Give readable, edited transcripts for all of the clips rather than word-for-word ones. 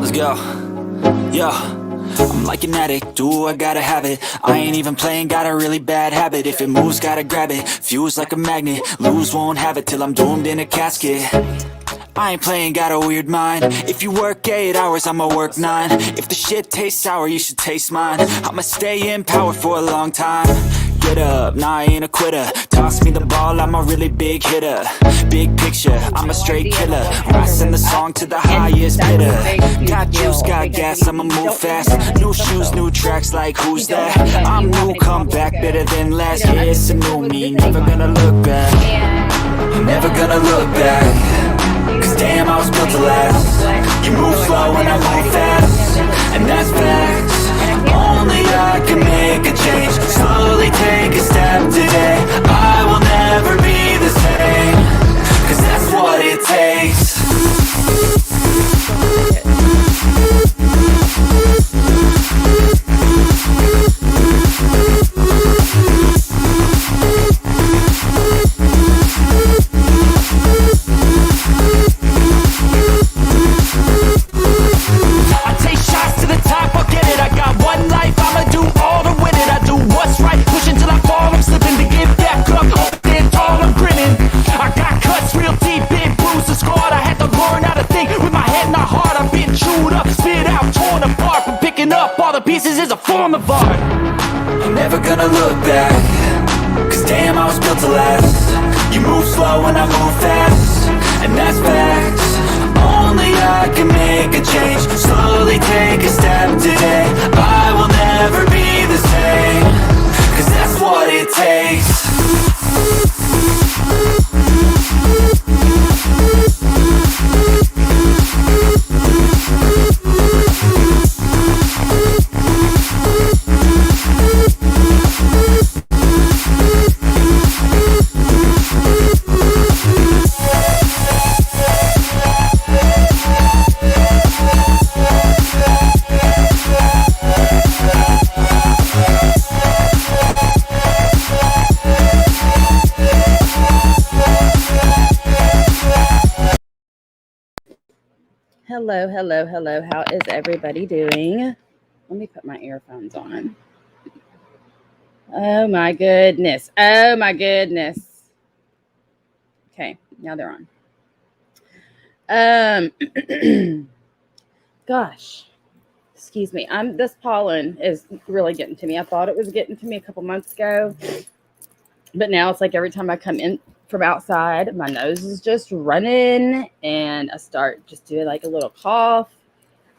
Let's go. Yo, I'm like an addict, do I gotta have it. I ain't even playing, got a really bad habit. If it moves, gotta grab it, fuse like a magnet. Lose, won't have it till I'm doomed in a casket. I ain't playing, got a weird mind. If you work 8 hours, I'ma work 9. If the shit tastes sour, you should taste mine. I'ma stay in power for a long time. Get up, nah, I ain't a quitter. Toss me the ball, I'm a really big hitter. Big picture, I'm a straight killer. Rising the song to the highest bidder. Got juice, got gas, I'ma move fast. New shoes, new tracks, like who's that? I'm new, come back, better than last. Yeah, it's a new me, never gonna look back. Never gonna look back. Cause damn, I was built to last. You move slow and I move fast, and that's facts. Only I can make a change. Slowly take a step today. I will never be the same. Cause that's what it takes. Pieces is a form of art. I'm never gonna look back. Cause damn, I was built to last. You move slow and I move fast, and that's facts. Only I can make a change. Slowly take a step today. I will never be the same. Cause that's what it takes. Hello, hello, hello. How is everybody doing? Let me put my earphones on. Oh my goodness. Oh my goodness. Okay, now they're on. Gosh. Excuse me. This pollen is really getting to me. I thought it was getting to me a couple months ago, but now it's like every time I come in from outside, my nose is just running and I start just doing like a little cough.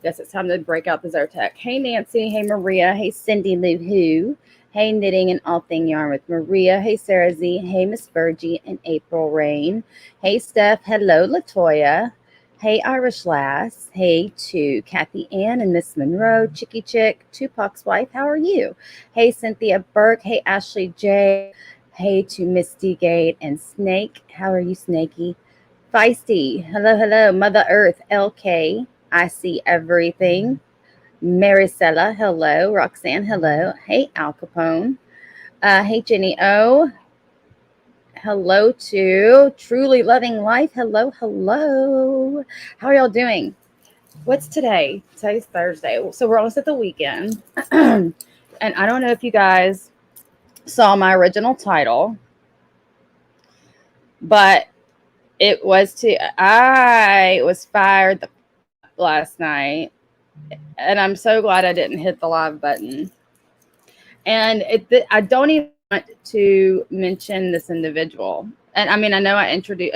Guess it's time to break out the Zyrtec. Hey Nancy, hey Maria, hey Cindy Lou Who, hey Knitting and All Thing Yarn with Maria, hey Sarah Z, hey Miss Virgie and April Rain, hey Steph, hello Latoya, hey Irish Lass, hey to Kathy Ann and Miss Monroe, Chicky Chick, Tupac's wife, how are you? Hey Cynthia Burke, hey Ashley J, hey to Misty Gate and Snake. How are you, Snakey? Feisty. Hello, hello. Mother Earth. LK. I see everything. Maricela. Hello. Roxanne. Hello. Hey, Al Capone. Hey, Jenny O. Hello to Truly Loving Life. Hello, hello. How are y'all doing? What's today? Today's Thursday. So we're almost at the weekend. And I don't know if you guys saw my original title, but it was I was fired last night, and I'm so glad I didn't hit the live button. And I don't even want to mention this individual. And I mean, I know I introduced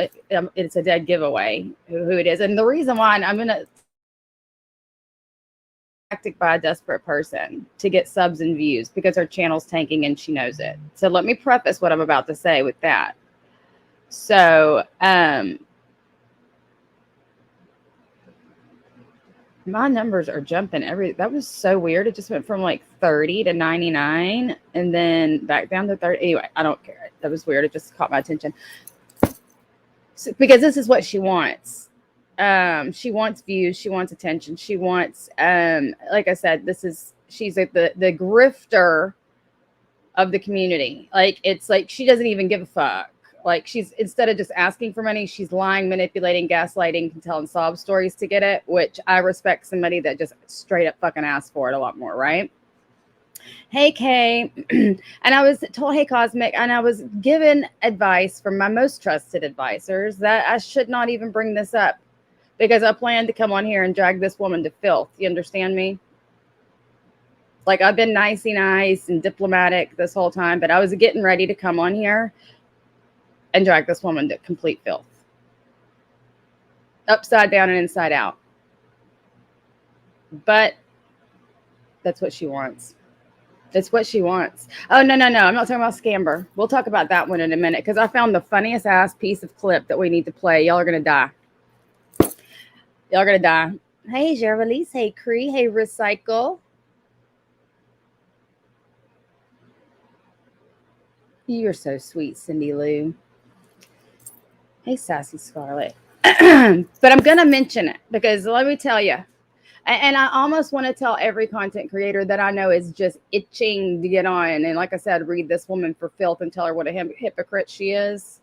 it's a dead giveaway who it is, and the reason why I'm gonna by a desperate person to get subs and views because her channel's tanking and she knows it. So let me preface what I'm about to say with that. So my numbers are jumping that was so weird. It just went from like 30 to 99 and then back down to 30. Anyway, I don't care. That was weird. It just caught my attention. So, because this is what she wants. She wants views, she wants attention, she wants like I said, she's like the grifter of the community. Like it's like she doesn't even give a fuck. Like, she's, instead of just asking for money, she's lying, manipulating, gaslighting, and telling sob stories to get it, which I respect somebody that just straight up fucking asks for it a lot more, right? Hey, Kay. And I was told, hey, Cosmic, and I was given advice from my most trusted advisors that I should not even bring this up because I plan to come on here and drag this woman to filth. You understand me? Like, I've been nicey nice and diplomatic this whole time, but I was getting ready to come on here and drag this woman to complete filth. Upside down and inside out. But that's what she wants. That's what she wants. Oh, no. I'm not talking about Scamber. We'll talk about that one in a minute because I found the funniest ass piece of clip that we need to play. Y'all are going to die. Y'all are going to die. Hey, Gervais. Hey, Cree. Hey, Recycle. You're so sweet, Cindy Lou. Hey, Sassy Scarlet. But I'm going to mention it because let me tell you, and I almost want to tell every content creator that I know is just itching to get on. And like I said, read this woman for filth and tell her what a hypocrite she is.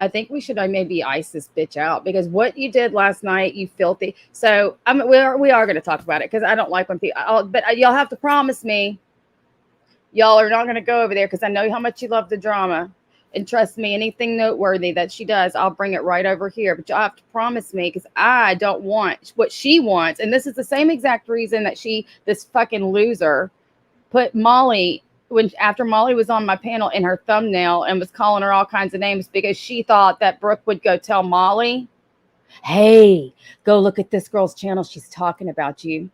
I think we should maybe ice this bitch out because what you did last night, you filthy. So we are going to talk about it because I don't like when people, but y'all have to promise me y'all are not going to go over there because I know how much you love the drama. And trust me, anything noteworthy that she does, I'll bring it right over here. But y'all have to promise me because I don't want what she wants. And this is the same exact reason that this fucking loser, put Molly, after Molly was on my panel, in her thumbnail and was calling her all kinds of names because she thought that Brooke would go tell Molly, hey, go look at this girl's channel. She's talking about you.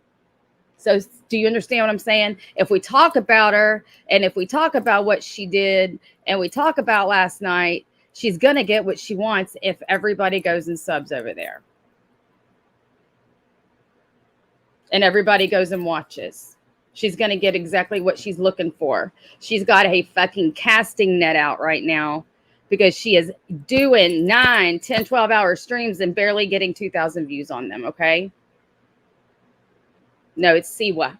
So do you understand what I'm saying? If we talk about her and if we talk about what she did and we talk about last night, she's going to get what she wants if everybody goes and subs over there. And everybody goes and watches. She's going to get exactly what she's looking for. She's got a fucking casting net out right now because she is doing 9, 10, 12-hour streams and barely getting 2,000 views on them, okay? No, it's Siwa.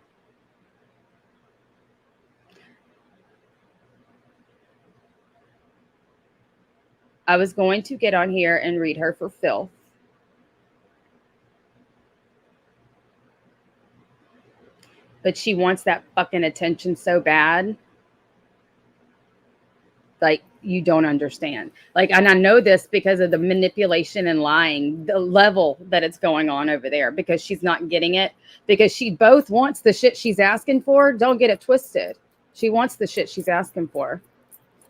I was going to get on here and read her for filth. But she wants that fucking attention so bad. Like, you don't understand. Like, and I know this because of the manipulation and lying, the level that it's going on over there, because she's not getting it. Because she both wants the shit she's asking for. Don't get it twisted. She wants the shit she's asking for.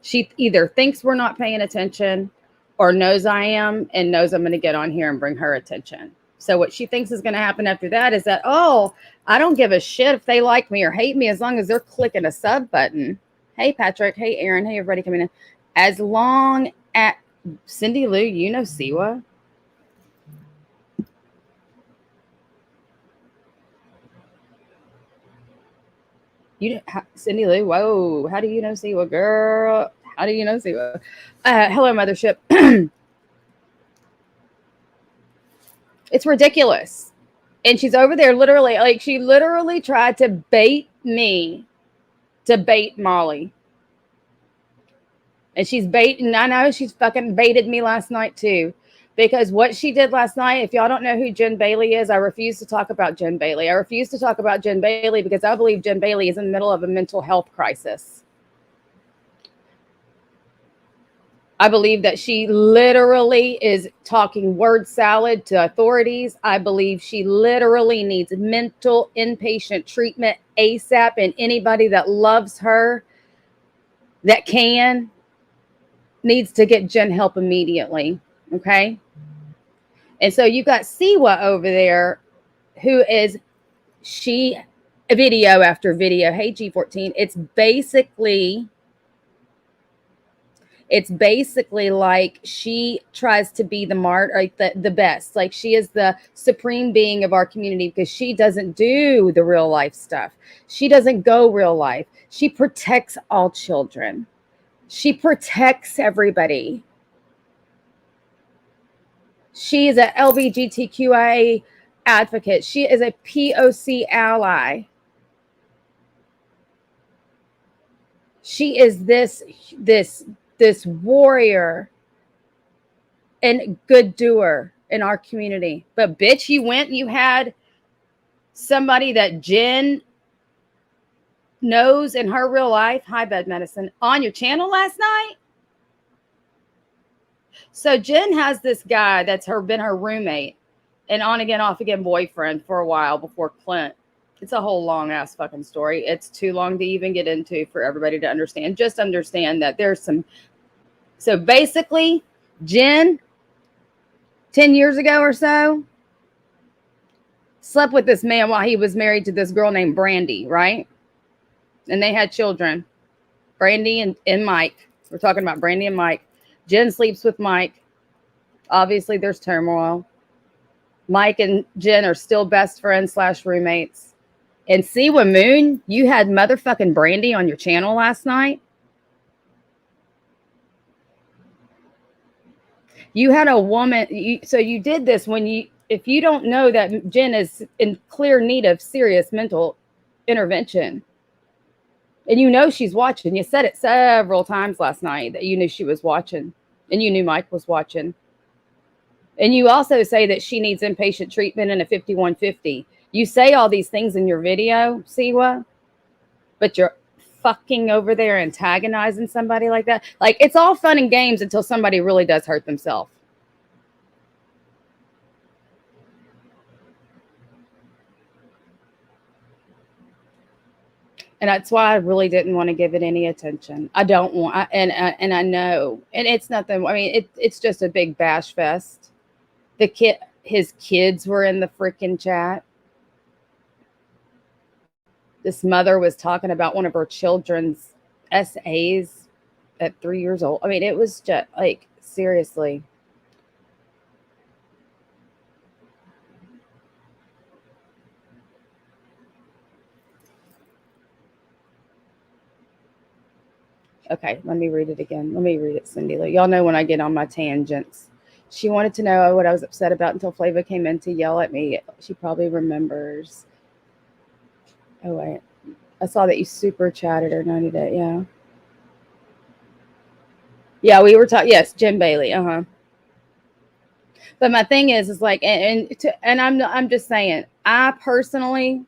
She either thinks we're not paying attention or knows I am and knows I'm going to get on here and bring her attention. So what she thinks is going to happen after that is that, oh, I don't give a shit if they like me or hate me as long as they're clicking a sub button. Hey, Patrick. Hey, Aaron. Hey, everybody coming in. As long as Cindy Lou, you know Siwa? Cindy Lou, whoa. How do you know Siwa, girl? How do you know Siwa? Hello, Mothership. It's ridiculous. And she's over there literally, like, she literally tried to bait me to bait Molly. And she's baiting, I know she's fucking baited me last night too. Because what she did last night, if y'all don't know who Jen Bailey is, I refuse to talk about Jen Bailey. I refuse to talk about Jen Bailey because I believe Jen Bailey is in the middle of a mental health crisis. I believe that she literally is talking word salad to authorities. I believe she literally needs mental inpatient treatment ASAP, and anybody that loves her that needs to get Jen help immediately. Okay. And so you got Siwa over there who is video after video. Hey, G14. It's basically like she tries to be the best. Like, she is the supreme being of our community because she doesn't do the real life stuff. She doesn't go real life. She protects all children. She protects everybody. She is an LGBTQIA advocate. She is a POC ally. She is this this warrior and good doer in our community. But bitch, you went and you had somebody that Jen knows in her real life, high bed medicine, on your channel last night. So Jen has this guy that's been her roommate and on again, off again boyfriend for a while before Clint. It's a whole long ass fucking story. It's too long to even get into for everybody to understand. Just understand that there's some. So basically, Jen, 10 years ago or so, slept with this man while he was married to this girl named Brandy, right? And they had children, Brandy and Mike. We're talking about Brandy and Mike. Jen sleeps with Mike. Obviously, there's turmoil. Mike and Jen are still best friends / roommates. And Siwa Moon, you had motherfucking Brandy on your channel last night. You had a woman. So you did this if you don't know that Jen is in clear need of serious mental intervention, and you know she's watching. You said it several times last night that you knew she was watching, and you knew Mike was watching. And you also say that she needs inpatient treatment in a 5150. You say all these things in your video, Siwa, but you're fucking over there antagonizing somebody like that. Like, it's all fun and games until somebody really does hurt themselves. And that's why I really didn't want to give it any attention. I don't want, and I know, and it's nothing. I mean, it's just a big bash fest. His kids were in the freaking chat. This mother was talking about one of her children's essays at 3 years old. I mean, it was just like, seriously. Okay, let me read it again. Let me read it, Cindy. Y'all know when I get on my tangents. She wanted to know what I was upset about until Flava came in to yell at me. She probably remembers. Oh, wait. I saw that you super chatted her 90 day. Yeah. Yeah, we were talking. Yes, Jim Bailey. But my thing is like, and I'm just saying, I personally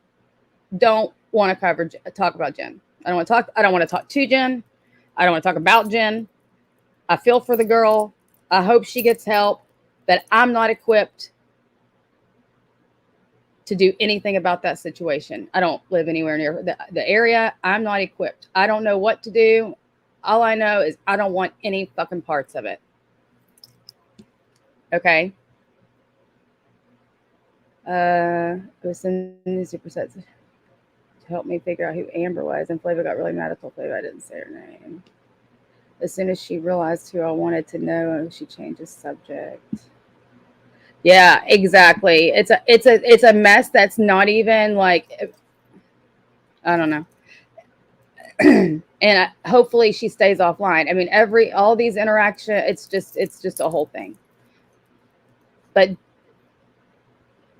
don't want to talk about Jen. I don't want to talk to Jen. I don't want to talk about Jen. I feel for the girl. I hope she gets help, but I'm not equipped to do anything about that situation. I don't live anywhere near the area. I'm not equipped. I don't know what to do. All I know is I don't want any fucking parts of it. Okay. It was in the supersets to help me figure out who Amber was, and Flava got really mad at Flava I didn't say her name. As soon as she realized who I wanted to know, she changed the subject. Yeah, exactly. It's a mess that's not even like, I don't know. And hopefully she stays offline. I mean, all these interactions, it's just a whole thing. But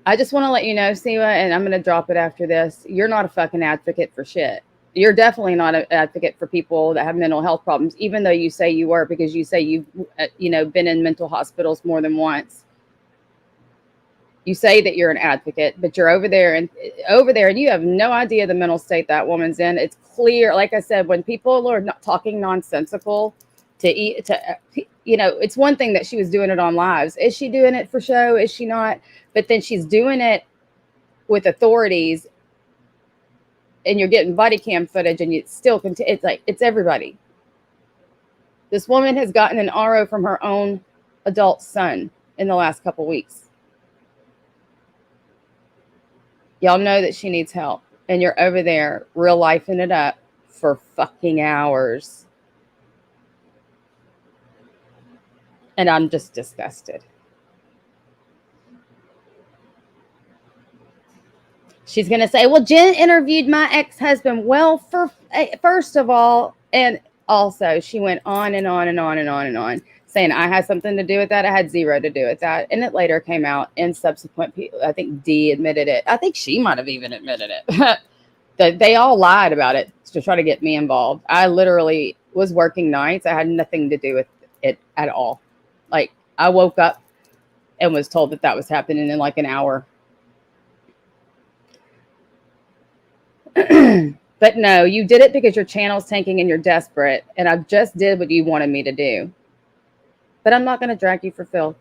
I just want to let you know, Siwa, and I'm going to drop it after this. You're not a fucking advocate for shit. You're definitely not an advocate for people that have mental health problems, even though you say you were, because you say you've, been in mental hospitals more than once. You say that you're an advocate, but you're over there and you have no idea the mental state that woman's in. It's clear. Like I said, when people are not talking nonsensical it's one thing that she was doing it on lives. Is she doing it for show? Is she not? But then she's doing it with authorities, and you're getting body cam footage, and you still continue. It's like, it's everybody. This woman has gotten an RO from her own adult son in the last couple weeks. Y'all know that she needs help, and you're over there real lifing it up for fucking hours. And I'm just disgusted. She's going to say, well, Jen interviewed my ex-husband. Well, first of all, and also she went on and on and on and on and on, saying I had something to do with that. I had zero to do with that. And it later came out in subsequent people. I think Dee admitted it. I think she might have even admitted it. They all lied about it to try to get me involved. I literally was working nights. I had nothing to do with it at all. Like, I woke up and was told that that was happening in like an hour. But no, you did it because your channel's tanking and you're desperate. And I just did what you wanted me to do. But I'm not going to drag you for filth.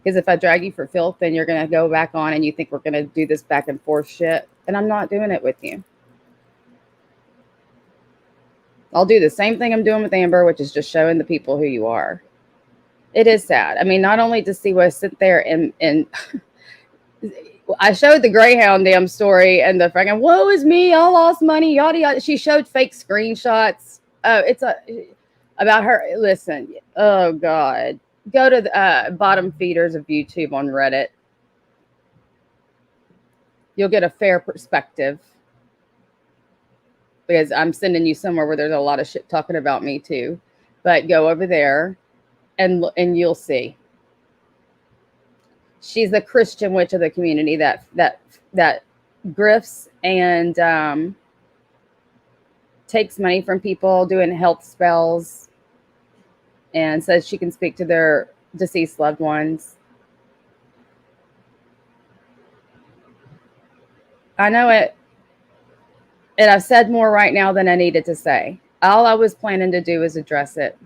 Because if I drag you for filth, then you're going to go back on and you think we're going to do this back and forth shit. And I'm not doing it with you. I'll do the same thing I'm doing with Amber, which is just showing the people who you are. It is sad. I mean, not only to see what sit there and I showed the Greyhound damn story and the freaking woe is me, I lost money, yada yada. She showed fake screenshots. It's about her. Listen, oh God. Go to the bottom feeders of YouTube on Reddit. You'll get a fair perspective. Because I'm sending you somewhere where there's a lot of shit talking about me too. But go over there and you'll see. She's the Christian witch of the community that grifts and takes money from people doing health spells and says she can speak to their deceased loved ones. I know it. And I've said more right now than I needed to say. All I was planning to do is address it.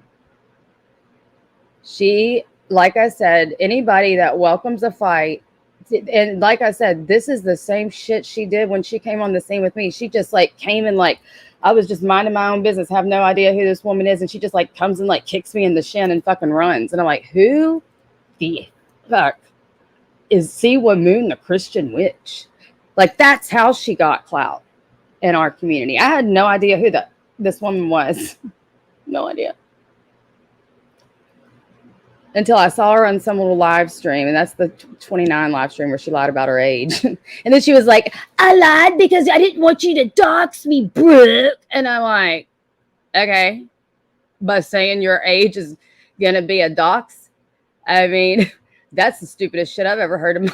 She, like I said, anybody that welcomes a fight, and like I said, this is the same shit she did when she came on the scene with me. She just like came and like, I was just minding my own business, have no idea who this woman is. And she just like comes and like kicks me in the shin and fucking runs. And I'm like, who the fuck is Siwa Moon, the Christian witch? Like, that's how she got clout in our community. I had no idea who this woman was. No idea. Until I saw her on some little live stream, and that's the 29 live stream where she lied about her age. And then she was like, I lied because I didn't want you to dox me, Brooke. And I'm like, okay. But saying your age is going to be a dox? I mean, that's the stupidest shit I've ever heard in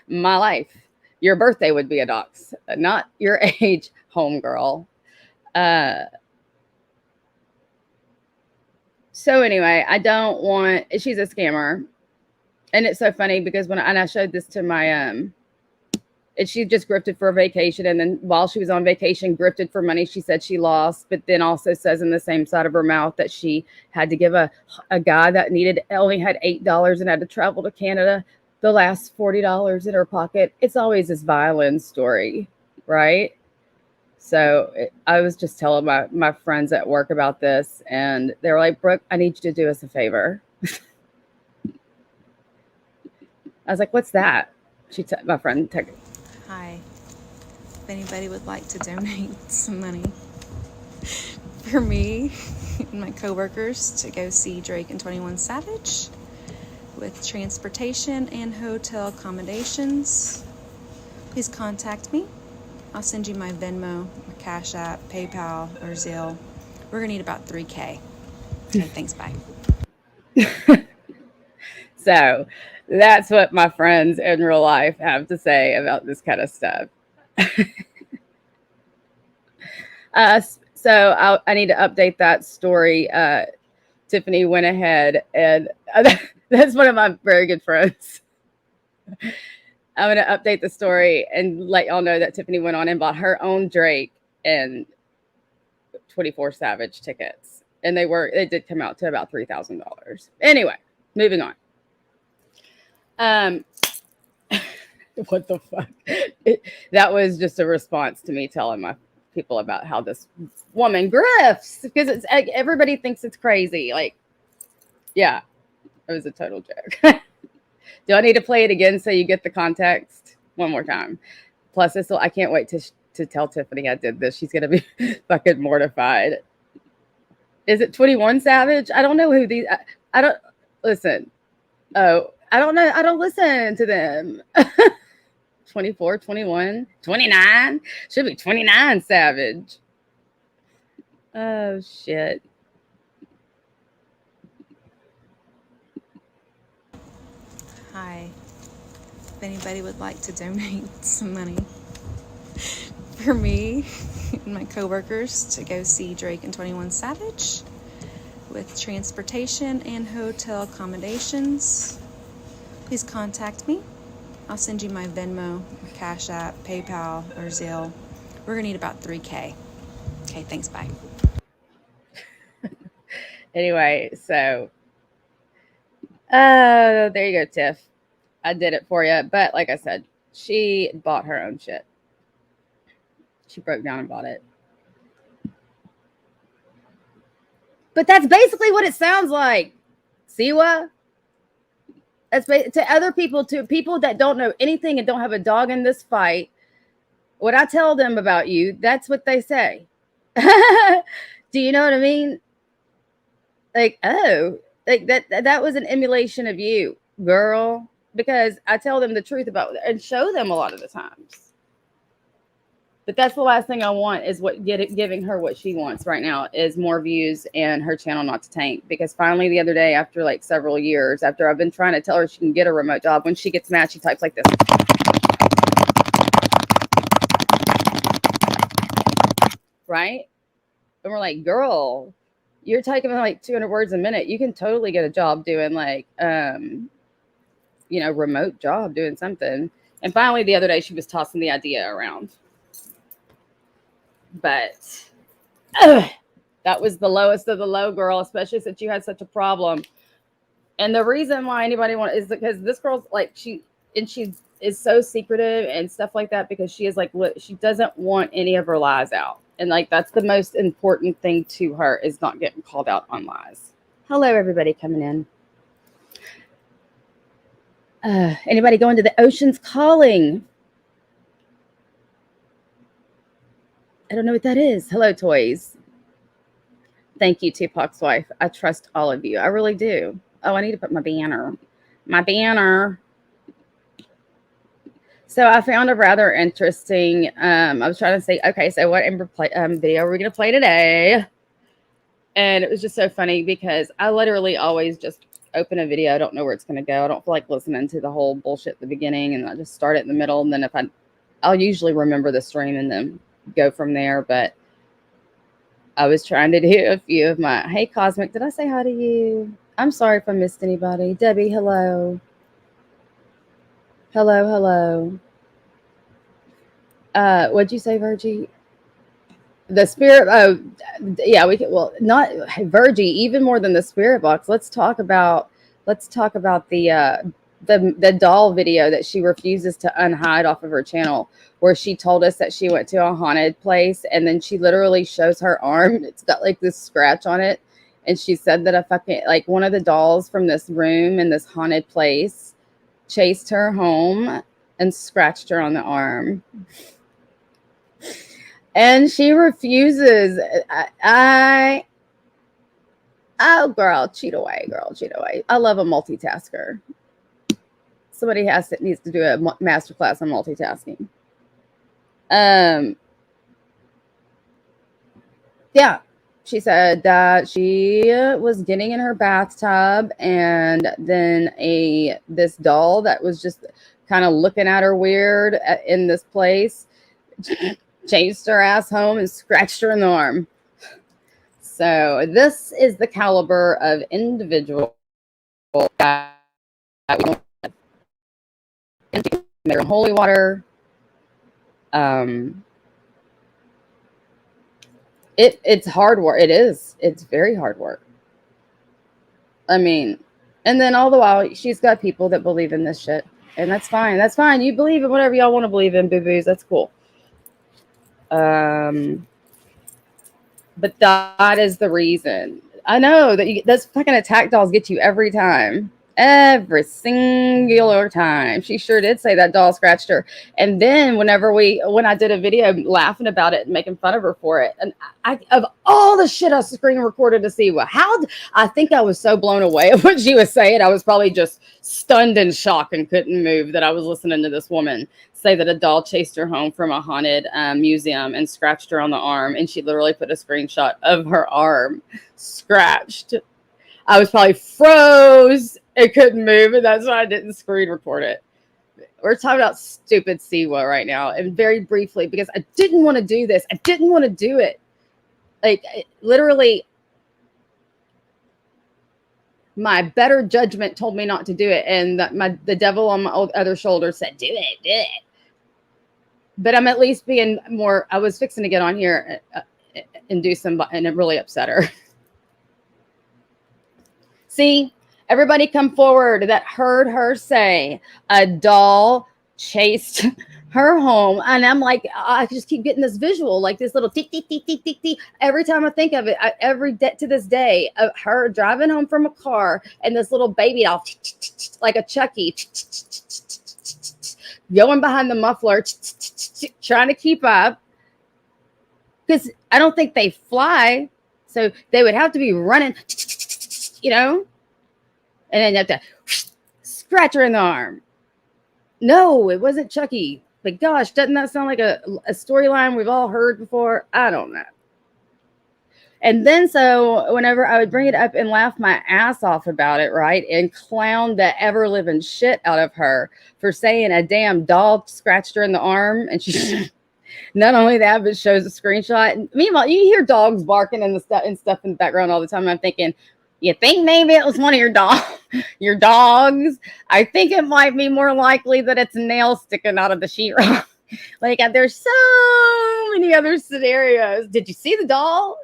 my life. Your birthday would be a dox, not your age, homegirl. So anyway, I don't want, she's a scammer. And it's so funny because when I showed this to my, she just grifted for a vacation. And then while she was on vacation, grifted for money she said she lost, but then also says in the same side of her mouth that she had to give a guy that only had $8 and had to travel to Canada the last $40 in her pocket. It's always this violin story, right? So I was just telling my friends at work about this, and they were like, Brooke, I need you to do us a favor. I was like, what's that? My friend texted. Hi. If anybody would like to donate some money for me and my coworkers to go see Drake and 21 Savage with transportation and hotel accommodations, please contact me. I'll send you my Venmo, my Cash App, PayPal, or Zelle. We're going to need about $3,000. Okay, thanks, bye. So that's what my friends in real life have to say about this kind of stuff. So I need to update that story. Tiffany went ahead and that's one of my very good friends. I'm going to update the story and let y'all know that Tiffany went on and bought her own Drake and 24 Savage tickets. And they did come out to about $3,000. Anyway, moving on. What the fuck? That was just a response to me telling my people about how this woman grifts, because it's everybody thinks it's crazy. Like, yeah, it was a total joke. Do I need to play it again so you get the context one more time? Plus, I can't wait to tell Tiffany I did this. She's gonna be fucking mortified. Is it 21 Savage? I don't know who these. I don't listen. Oh, I don't know. I don't listen to them. 24, 21, 29. Should be 29 Savage. Oh, shit. Hi. If anybody would like to donate some money for me and my coworkers to go see Drake and 21 Savage with transportation and hotel accommodations, please contact me. I'll send you my Venmo, Cash App, PayPal, or Zelle. We're going to need about $3,000. Okay, thanks, bye. Anyway, so there you go, Tiff. I did it for you. But like I said, she bought her own shit. She broke down and bought it. But that's basically what it sounds like. Siwa. That's to other people, to people that don't know anything and don't have a dog in this fight. What I tell them about you, that's what they say. Do you know what I mean? Like, oh, like that was an emulation of you, girl. Because I tell them the truth about and show them a lot of the times. But that's the last thing I want is giving her what she wants right now is more views and her channel not to tank. Because finally the other day, after like several years, after I've been trying to tell her she can get a remote job, when she gets mad, she types like this. Right? And we're like, girl, you're typing like 200 words a minute. You can totally get a job doing like, remote job doing something. And finally, the other day, she was tossing the idea around. But that was the lowest of the low, girl, especially since you had such a problem. And the reason why anybody wants is because this girl's like, she is so secretive and stuff like that because she is like, she doesn't want any of her lies out. And like, that's the most important thing to her is not getting called out on lies. Hello, everybody coming in. Anybody going to the Ocean's Calling? I don't know what that is. Hello, toys. Thank you, Tupac's wife. I trust all of you. I really do. Oh, I need to put my banner. My banner. So I found a rather interesting. I was trying to say, okay, so what video are we going to play today? And it was just so funny because I literally always just open a video. I don't know where it's going to go. I don't feel like listening to the whole bullshit at the beginning, and I just start it in the middle. And then I'll usually remember the stream and then go from there. But I was trying to do a few of my, hey, Cosmic, did I say hi to you? I'm sorry if I missed anybody. Debbie, hello. Hello. What'd you say, Virgie? The spirit, oh, yeah, we can, well, not Virgie, even more than the spirit box. Let's talk about the doll video that she refuses to unhide off of her channel, where she told us that she went to a haunted place and then she literally shows her arm. It's got like this scratch on it. And she said that like one of the dolls from this room in this haunted place chased her home and scratched her on the arm. And she refuses. Oh, girl, cheat away. I love a multitasker. Somebody needs to do a masterclass on multitasking. Yeah, she said that she was getting in her bathtub, and then this doll that was just kind of looking at her weird in this place chased her ass home and scratched her in the arm. So this is the caliber of individual that we don't they're in holy water. It's hard work. It is. It's very hard work. I mean, and then all the while she's got people that believe in this shit, and that's fine. That's fine. You believe in whatever y'all want to believe in, boo-boos. That's cool. But that is the reason. I know that those fucking attack dolls get you every time. Every singular time. She sure did say that doll scratched her. And then when I did a video laughing about it and making fun of her for it, and I of all the shit I screen recorded to see I think I was so blown away at what she was saying. I was probably just stunned in shock and couldn't move that I was listening to this woman say that a doll chased her home from a haunted museum and scratched her on the arm. And she literally put a screenshot of her arm scratched. I was probably froze. It couldn't move, and that's why I didn't screen record it. We're talking about stupid Siwa right now, and very briefly, because I didn't want to do this. I didn't want to do it. Like, literally, My better judgment told me not to do it, and the devil on my other shoulder said, "Do it." But I'm at least being more. I was fixing to get on here and do some, and it really upset her. See, everybody come forward that heard her say a doll chased her home. And I'm like, I just keep getting this visual, like this little tick, tick, tick, tick, tick, tick. Every time I think of it, every day to this day, of her driving home from a car and this little baby doll, like a Chucky, going behind the muffler, trying to keep up. Because I don't think they fly. So they would have to be running, you know, and then you have to scratch her in the arm. No, it wasn't Chucky. But gosh, doesn't that sound like a storyline we've all heard before? I don't know. And then so whenever I would bring it up and laugh my ass off about it, right, and clown the ever living shit out of her for saying a damn doll scratched her in the arm, and she not only that, but shows a screenshot. Meanwhile, you hear dogs barking and stuff in the background all the time. I'm thinking, you think maybe it was one of your dogs? I think it might be more likely that it's nails sticking out of the sheetrock. Like there's so many other scenarios. Did you see the doll?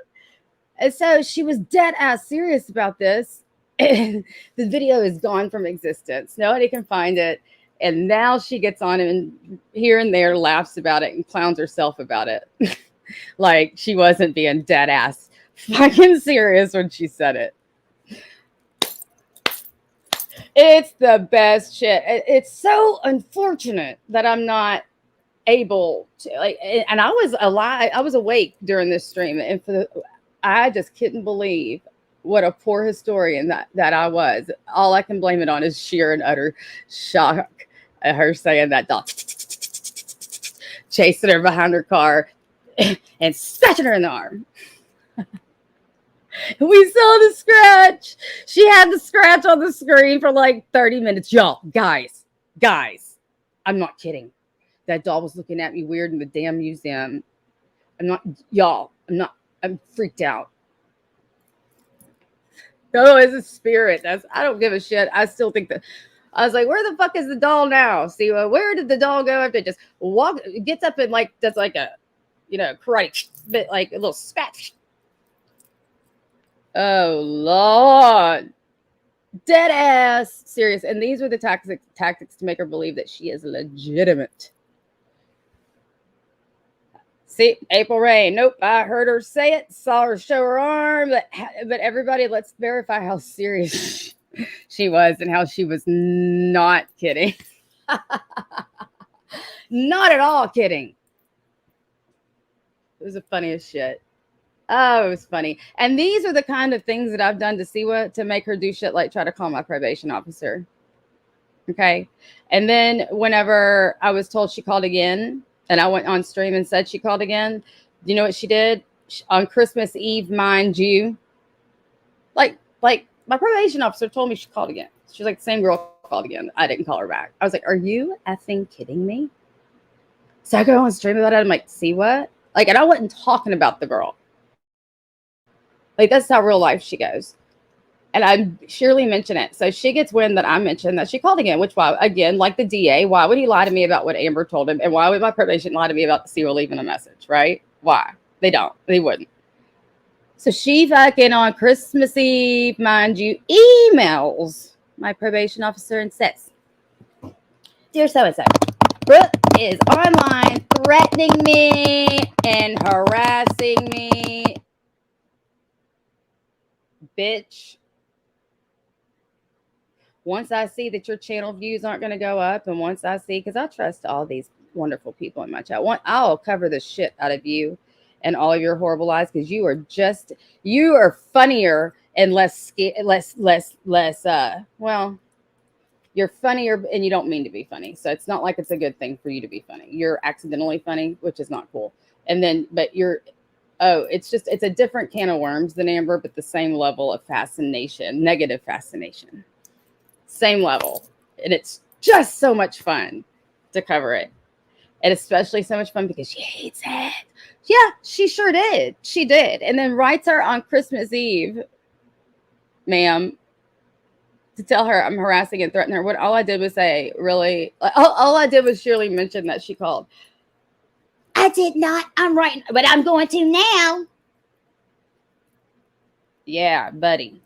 And so she was dead ass serious about this. The video is gone from existence. Nobody can find it. And now she gets on and here and there laughs about it and clowns herself about it. Like she wasn't being dead ass fucking serious when she said it. It's the best shit. It's so unfortunate that I'm not able to, like, and I was alive. I was awake during this stream, and I just couldn't believe what a poor historian that I was. All I can blame it on is sheer and utter shock at her saying that dog chasing her behind her car and scratching her in the arm. We saw the scratch. She had the scratch on the screen for like 30 minutes. Y'all, guys, I'm not kidding. That doll was looking at me weird in the damn museum. I'm freaked out. No, it's a spirit. I don't give a shit. I still think that. I was like, where the fuck is the doll now? See, where did the doll go after it just gets up and like does like a, karate, but like a little scratch. Oh Lord, dead ass serious. And these were the tactics to make her believe that she is legitimate. See, April Rain. Nope, I heard her say it, saw her show her arm, but everybody, let's verify how serious she was and how she was not kidding. Not at all kidding. It was the funniest shit. Oh, it was funny. And these are the kind of things that I've done to Siwa to make her do shit like try to call my probation officer. Okay. And then whenever I was told she called again, and I went on stream and said she called again, you know what she did? On Christmas Eve, mind you, like my probation officer told me she called again. She's like, the same girl called again. I didn't call her back. I was like, are you effing kidding me? So I go on stream about it. I'm like, see what? Like, and I wasn't talking about the girl. Like, that's how real life she goes. And I surely mention it. So she gets wind that I mentioned that she called again, which why, again, like the DA, why would he lie to me about what Amber told him? And why would my probation lie to me about Sarah leaving a message, right? Why? They don't. They wouldn't. So she fucking on Christmas Eve, mind you, emails my probation officer and says, dear so-and-so, Brooke is online threatening me and harassing me. Bitch. Once I see that your channel views aren't going to go up, and once I see, because I trust all these wonderful people in my chat, I'll cover the shit out of you and all your horrible lies, because you are funnier and well, you're funnier and you don't mean to be funny. So it's not like it's a good thing for you to be funny. You're accidentally funny, which is not cool. And then, but it's a different can of worms than Amber, but the same level of fascination, negative fascination. Same level. And it's just so much fun to cover it. And especially so much fun because she hates it. Yeah, she sure did. She did. And then writes her on Christmas Eve, ma'am, to tell her I'm harassing and threatening her. What all I did was say, really, all I did was surely mention that she called. I did not. I'm right, but I'm going to now. Yeah, buddy.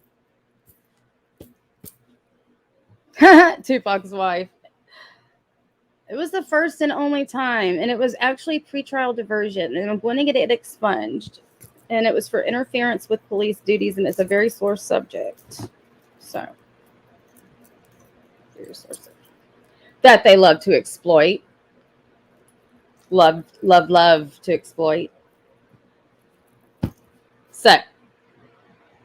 Tupac's wife. It was the first and only time, and it was actually pretrial diversion, and I'm going to get it expunged. And it was for interference with police duties, and it's a very sore subject. So, very sore subject. That they love to exploit. Love to exploit. So,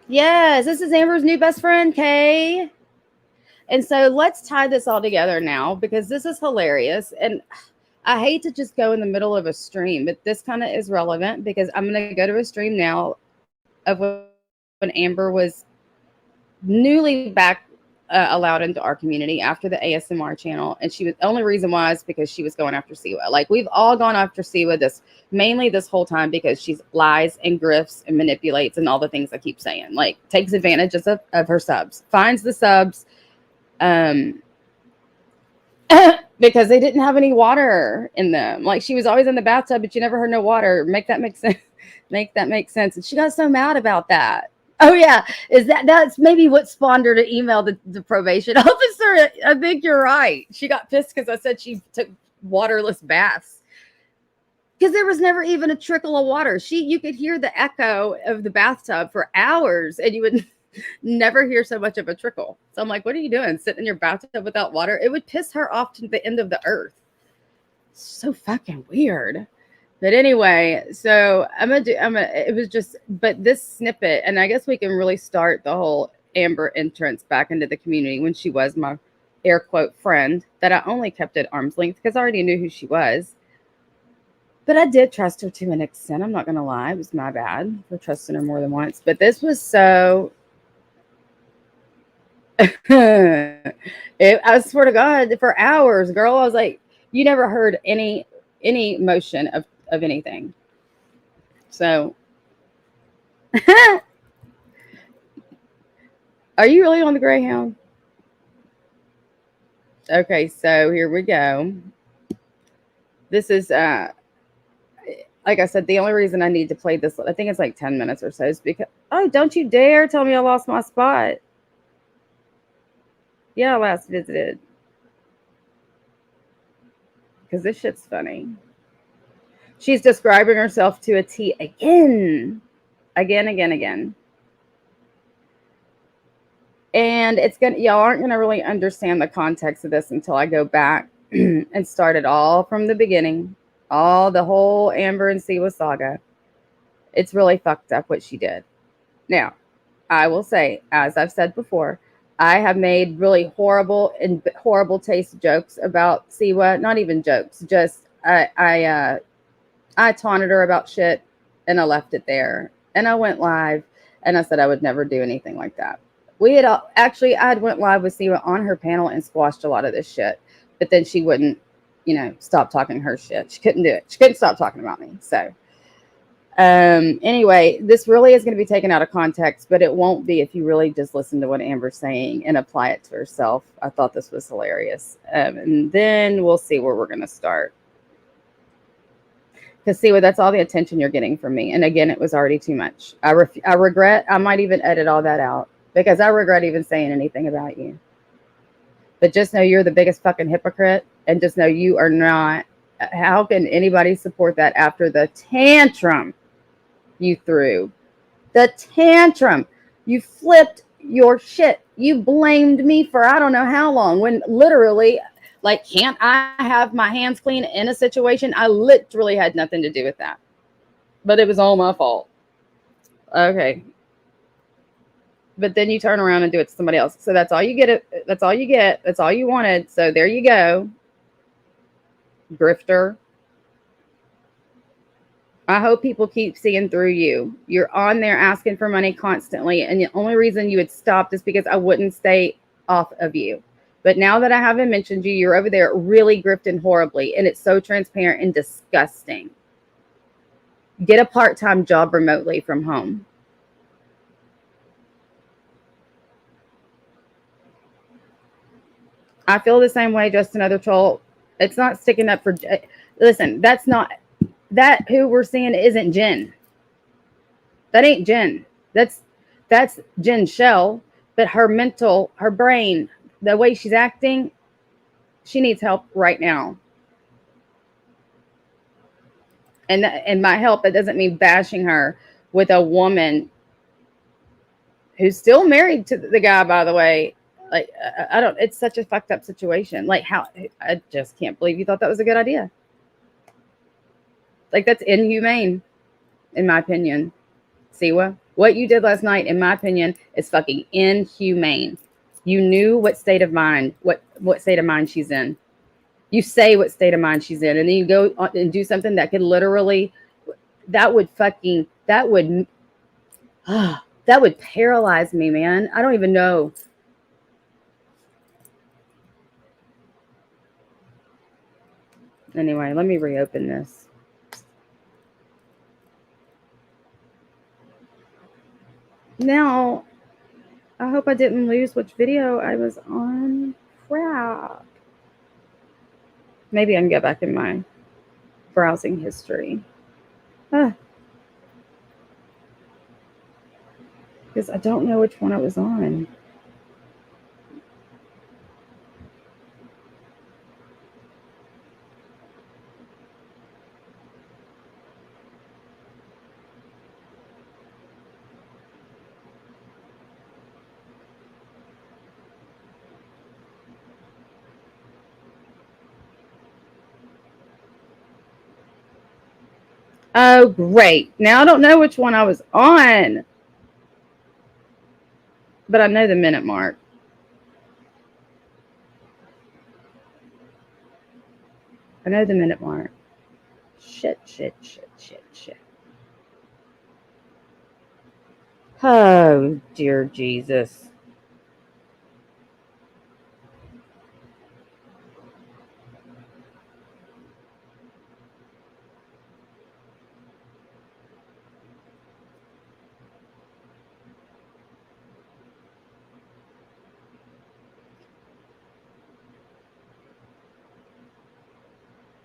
yes, this is Amber's new best friend, Kay. And so let's tie this all together now because this is hilarious. And I hate to just go in the middle of a stream, but this kind of is relevant because I'm going to go to a stream now of when Amber was newly back allowed into our community after the ASMR channel. And she was, the only reason why is because she was going after Siwa. Like we've all gone after Siwa mainly this whole time because she lies and grifts and manipulates and all the things I keep saying, like takes advantage of her subs, finds the subs, because they didn't have any water in them. Like she was always in the bathtub, but you never heard no water. Make that make sense. Make that make sense. And she got so mad about that. Oh yeah, that's maybe what spawned her to email the probation officer? I think you're right. She got pissed because I said she took waterless baths because there was never even a trickle of water. You could hear the echo of the bathtub for hours, and you would never hear so much of a trickle. So I'm like, what are you doing? Sitting in your bathtub without water? It would piss her off to the end of the earth. So fucking weird. But anyway, so it was just, but this snippet, and I guess we can really start the whole Amber entrance back into the community when she was my air quote friend that I only kept at arm's length because I already knew who she was. But I did trust her to an extent. I'm not going to lie. It was my bad for trusting her more than once. But this was so, I swear to God, for hours, girl, I was like, you never heard any motion of anything. So, are you really on the Greyhound? Okay, so here we go. This is, like I said, the only reason I need to play this, I think it's like 10 minutes or so, is because, oh, don't you dare tell me I lost my spot. Yeah, I last visited. Because this shit's funny. She's describing herself to a T again. Again. And y'all aren't gonna really understand the context of this until I go back and start it all from the beginning. The whole Amber and Siwa saga. It's really fucked up what she did. Now, I will say, as I've said before, I have made really horrible taste jokes about Siwa. Not even jokes, just I taunted her about shit and I left it there. And I went live and I said I would never do anything like that. I had went live with Siwa on her panel and squashed a lot of this shit. But then she wouldn't, stop talking her shit. She couldn't do it. She couldn't stop talking about me. So anyway, this really is going to be taken out of context, but it won't be if you really just listen to what Amber's saying and apply it to herself. I thought this was hilarious. And then we'll see where we're going to start. Because see, that's all the attention you're getting from me. And again, it was already too much. I regret, I might even edit all that out because I regret even saying anything about you. But just know you're the biggest fucking hypocrite. And just know you are not. How can anybody support that after the tantrum you threw? The tantrum. You flipped your shit. You blamed me for I don't know how long when literally, like, can't I have my hands clean in a situation? I literally had nothing to do with that. But it was all my fault. Okay. But then you turn around and do it to somebody else. So that's all you get. That's all you get. That's all you wanted. So there you go. Grifter. I hope people keep seeing through you. You're on there asking for money constantly. And the only reason you had stopped is because I wouldn't stay off of you. But now that I haven't mentioned you, you're over there really grifting horribly. And it's so transparent and disgusting. Get a part-time job remotely from home. I feel the same way, just another troll. It's not sticking up for. Listen, that's not that who we're seeing isn't Jen. That ain't Jen. That's Jen's shell. But her mental, her brain, the way she's acting, she needs help right now. And by help, it doesn't mean bashing her with a woman who's still married to the guy, by the way. Like, I don't, it's such a fucked up situation. Like, how, I just can't believe you thought that was a good idea. Like, that's inhumane, in my opinion. Siwa, what you did last night, in my opinion, is fucking inhumane. You knew what state of mind, what state of mind she's in. You say what state of mind she's in, and then you go and do something that could literally, that would that would paralyze me, man. I don't even know. Anyway, let me reopen this. Now, I hope I didn't lose which video I was on. Crap. Maybe I can go back in my browsing history. Because I don't know which one I was on. Oh, great. Now I don't know which one I was on. But I know the minute mark. I know the minute mark. Shit. Oh, dear Jesus.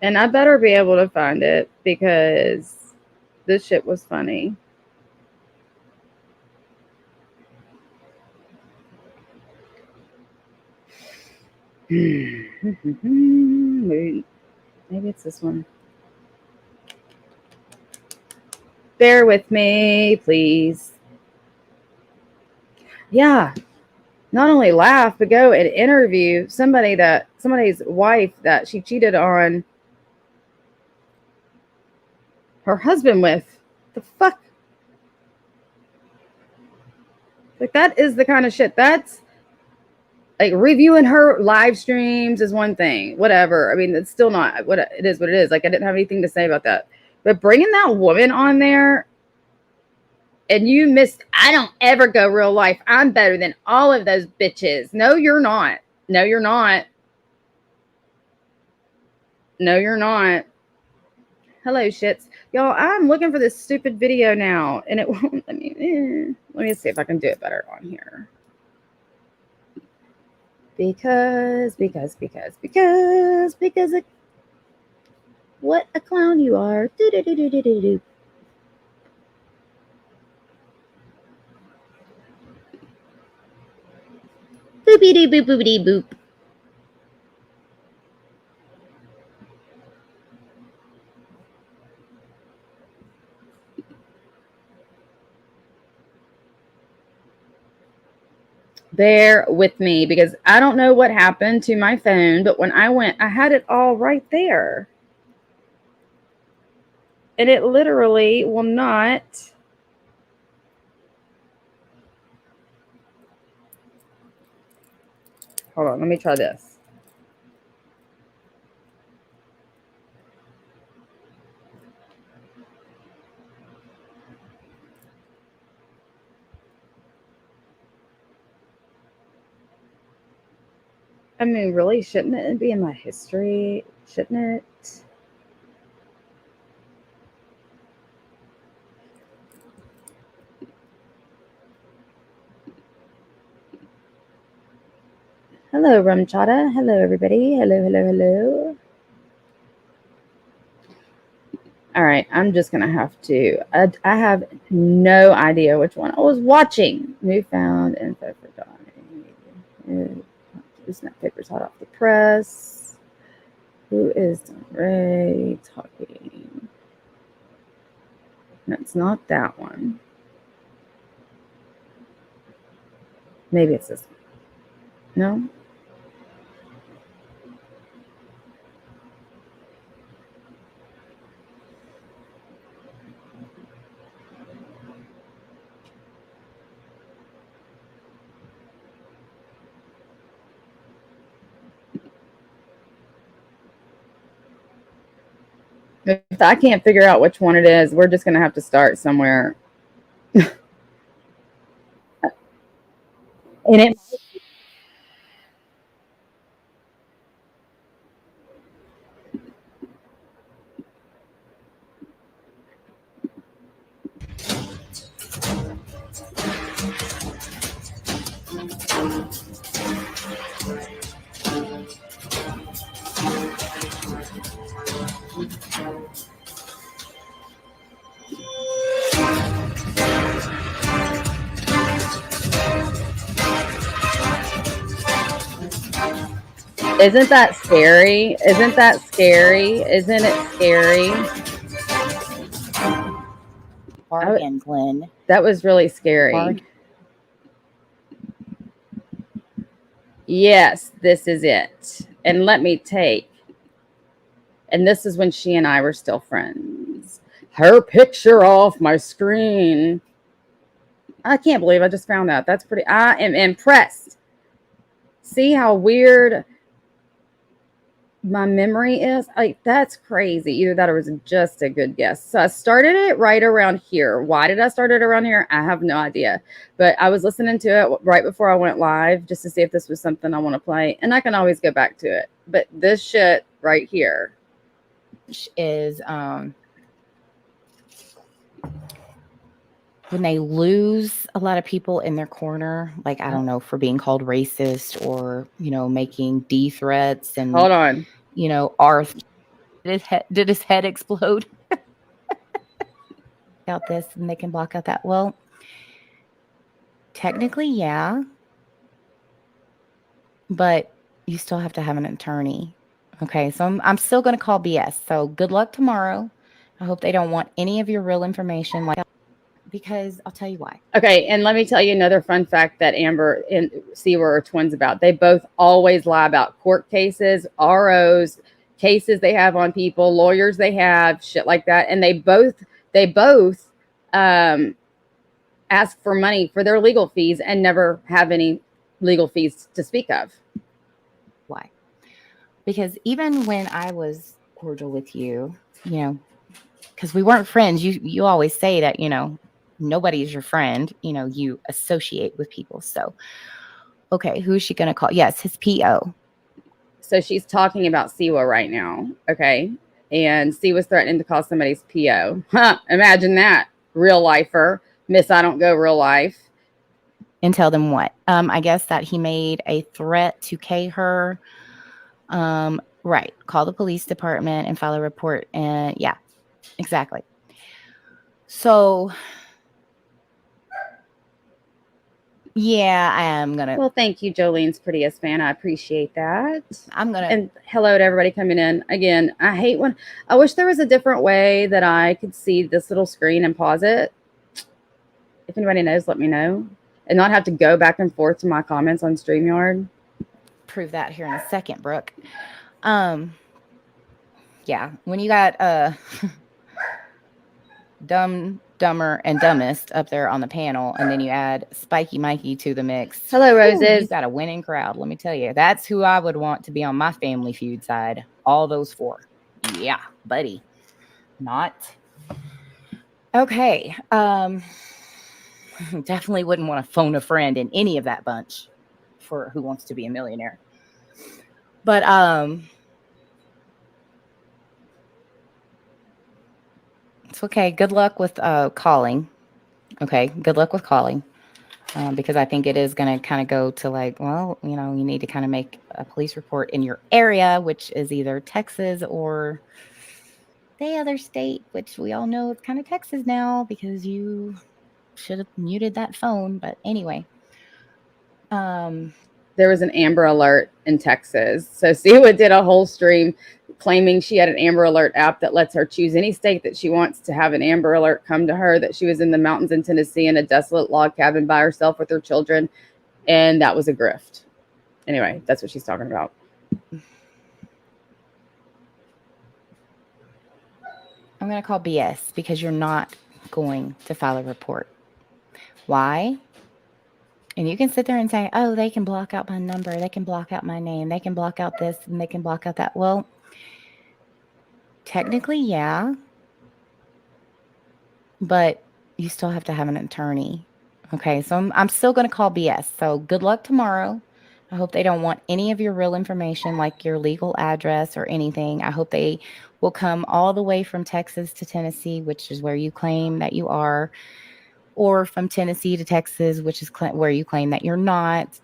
And I better be able to find it because this shit was funny. Maybe it's this one. Bear with me, please. Yeah. Not only laugh, but go and interview somebody's wife that she cheated on her husband with. The fuck? Like, that is the kind of shit. That's like, reviewing her live streams is one thing. Whatever. I mean, it's still not what it is. What it is. Like, I didn't have anything to say about that. But bringing that woman on there, and you missed. I don't ever go real life. I'm better than all of those bitches. No, you're not. No, you're not. No, you're not. Hello, shits. Y'all, I'm looking for this stupid video now, and it won't let me. Let me see if I can do it better on here. Because it, what a clown you are. Do. Boopity boop boopity boop. Bear with me because I don't know what happened to my phone, but when I went, I had it all right there. And it literally will not. Hold on, let me try this. I mean, really, shouldn't it be in my history? Shouldn't it? Hello, Rumchata. Hello, everybody. Hello. All right, I'm just gonna have to. I have no idea which one I was watching. Newfound info for Donnie. Snap papers hot off the press. Who is Ray talking? That's not that one. Maybe it's this one. No. If I can't figure out which one it is, we're just going to have to start somewhere. And it isn't that scary? Isn't that scary? Isn't it scary? Bargain, Glenn. That was really scary. Bargain. Yes, this is it. And let me take. And this is when she and I were still friends. Her picture off my screen. I can't believe I just found that. That's pretty. I am impressed. See how weird my memory is? Like, that's crazy. Either that or it was just a good guess. So I started it right around here. Why did I start it around here? I have no idea. But I was listening to it right before I went live just to see if this was something I want to play. And I can always go back to it. But this shit right here is when they lose a lot of people in their corner, like, I don't know, for being called racist or, making D threats and, hold on, did his head explode? Out this, and they can block out that. Well, technically, yeah, but you still have to have an attorney. Okay, so I'm still going to call BS. So good luck tomorrow. I hope they don't want any of your real information, because I'll tell you why. Okay, and let me tell you another fun fact that Amber and Seawer are twins about. They both always lie about court cases, ROs, cases they have on people, lawyers they have, shit like that. And they both ask for money for their legal fees and never have any legal fees to speak of. Why? Because even when I was cordial with you, because we weren't friends, you always say that, nobody's your friend, you associate with people. So, okay, who's she going to call? Yes, his PO. So she's talking about Siwa right now, okay? And Siwa's threatening to call somebody's PO. Huh, imagine that. Real lifer. Miss I don't go real life. And tell them what? I guess that he made a threat to K her. Right. Call the police department and file a report. And yeah, exactly. So, yeah, I am going to. Well, thank you, Jolene's prettiest fan. I appreciate that. I'm going to. And hello to everybody coming in. Again, I wish there was a different way that I could see this little screen and pause it. If anybody knows, let me know. And not have to go back and forth to my comments on StreamYard. Prove that here in a second, Brooke. Yeah, when you got Dumber, and Dumbest up there on the panel, and then you add Spiky Mikey to the mix. Hello, Roses. You got a winning crowd, let me tell you. That's who I would want to be on my Family Feud side. All those four. Yeah, buddy. Not. Okay. Definitely wouldn't want to phone a friend in any of that bunch for Who Wants to Be a Millionaire. But it's okay. Good luck with calling. Okay, good luck with calling. because I think it is going to kind of go to like, well, you know, you need to kind of make a police report in your area, which is either Texas or the other state, which we all know it's kind of Texas now because you should have muted that phone. But anyway, there was an Amber Alert in Texas. So Siwa did a whole stream claiming she had an Amber Alert app that lets her choose any state that she wants to have an Amber Alert come to her, that she was in the mountains in Tennessee in a desolate log cabin by herself with her children. And that was a grift. Anyway, that's what she's talking about. I'm going to call BS because you're not going to file a report. Why? And you can sit there and say, oh, they can block out my number. They can block out my name. They can block out this and they can block out that. Well, technically, yeah. But you still have to have an attorney. Okay, so I'm still going to call BS. So good luck tomorrow. I hope they don't want any of your real information, like your legal address or anything. I hope they will come all the way from Texas to Tennessee, which is where you claim that you are, or from Tennessee to Texas, which is where you claim that you're not,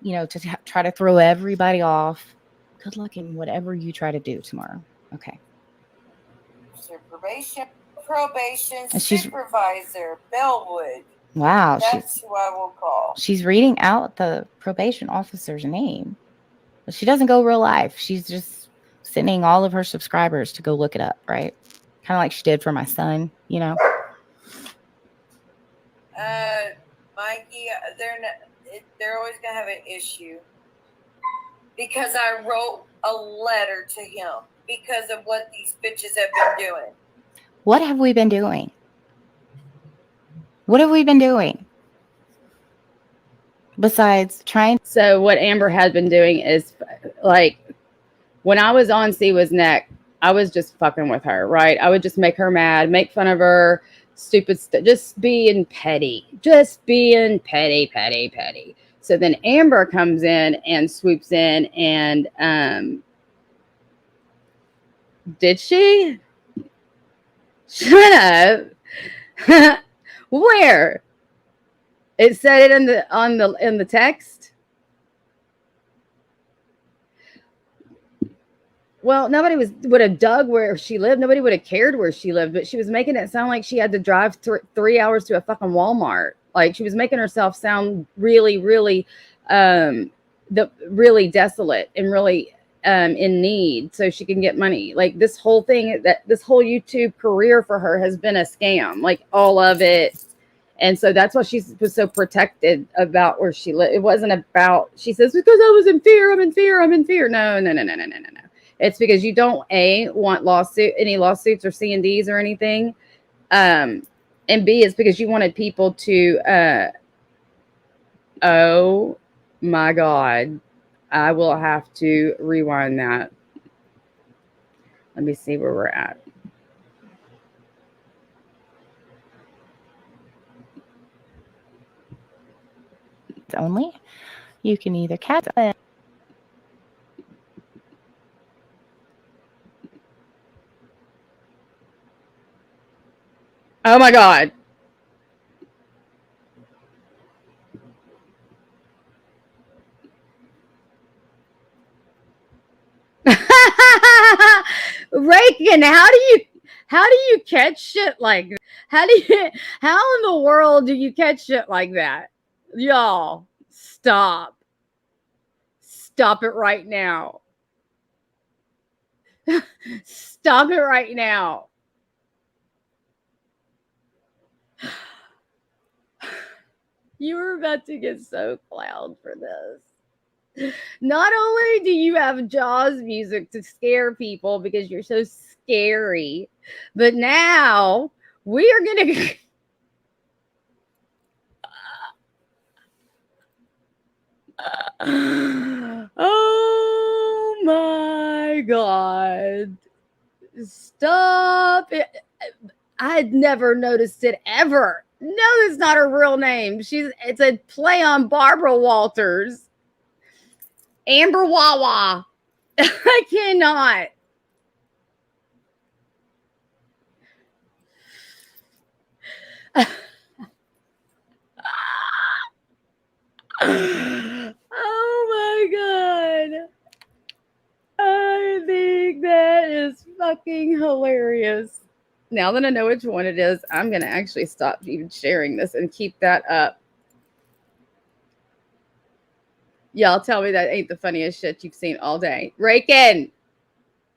you know, to try to throw everybody off. Good luck in whatever you try to do tomorrow. Okay. Probation supervisor, Bellwood. Wow. That's who I will call. She's reading out the probation officer's name. But she doesn't go real life. She's just sending all of her subscribers to go look it up, right? Kind of like she did for my son, you know? Mikey, they're always going to have an issue. Because I wrote a letter to him because of what these bitches have been doing. What have we been doing? What have we been doing? Besides trying. So what Amber had been doing is, like, when I was on Siwa's neck, I was just fucking with her, right? I would just make her mad, make fun of her, stupid stuff, just being petty. So then Amber comes in and swoops in and, did she? Shut up. Where? It said it in the text. Well, nobody would have dug where she lived. Nobody would have cared where she lived, but she was making it sound like she had to drive 3 hours to a fucking Walmart. Like, she was making herself sound really, really, really desolate and really in need so she can get money. Like, this whole thing, this whole YouTube career for her has been a scam, like all of it. And so that's why she was so protected about where she lived. It wasn't about, she says, because I was in fear, I'm in fear. No. It's because you don't want any lawsuits or C&Ds or anything. And B, it's because you wanted people to, oh my God, I will have to rewind that. Let me see where we're at. Only you can either catch it. Oh my God. Reagan, how do you catch shit like that? How in the world do you catch shit like that? Y'all, stop it right now. Stop it right now. You were about to get so clowned for this. Not only do you have Jaws music to scare people because you're so scary, but now we are going to... Oh my God. Stop it. I had never noticed it ever. No, that's not her real name. It's a play on Barbara Walters. Amber Wawa. I cannot. Oh my god. I think that is fucking hilarious. Now that I know which one it is, I'm going to actually stop even sharing this and keep that up. Y'all tell me that ain't the funniest shit you've seen all day. Rake in.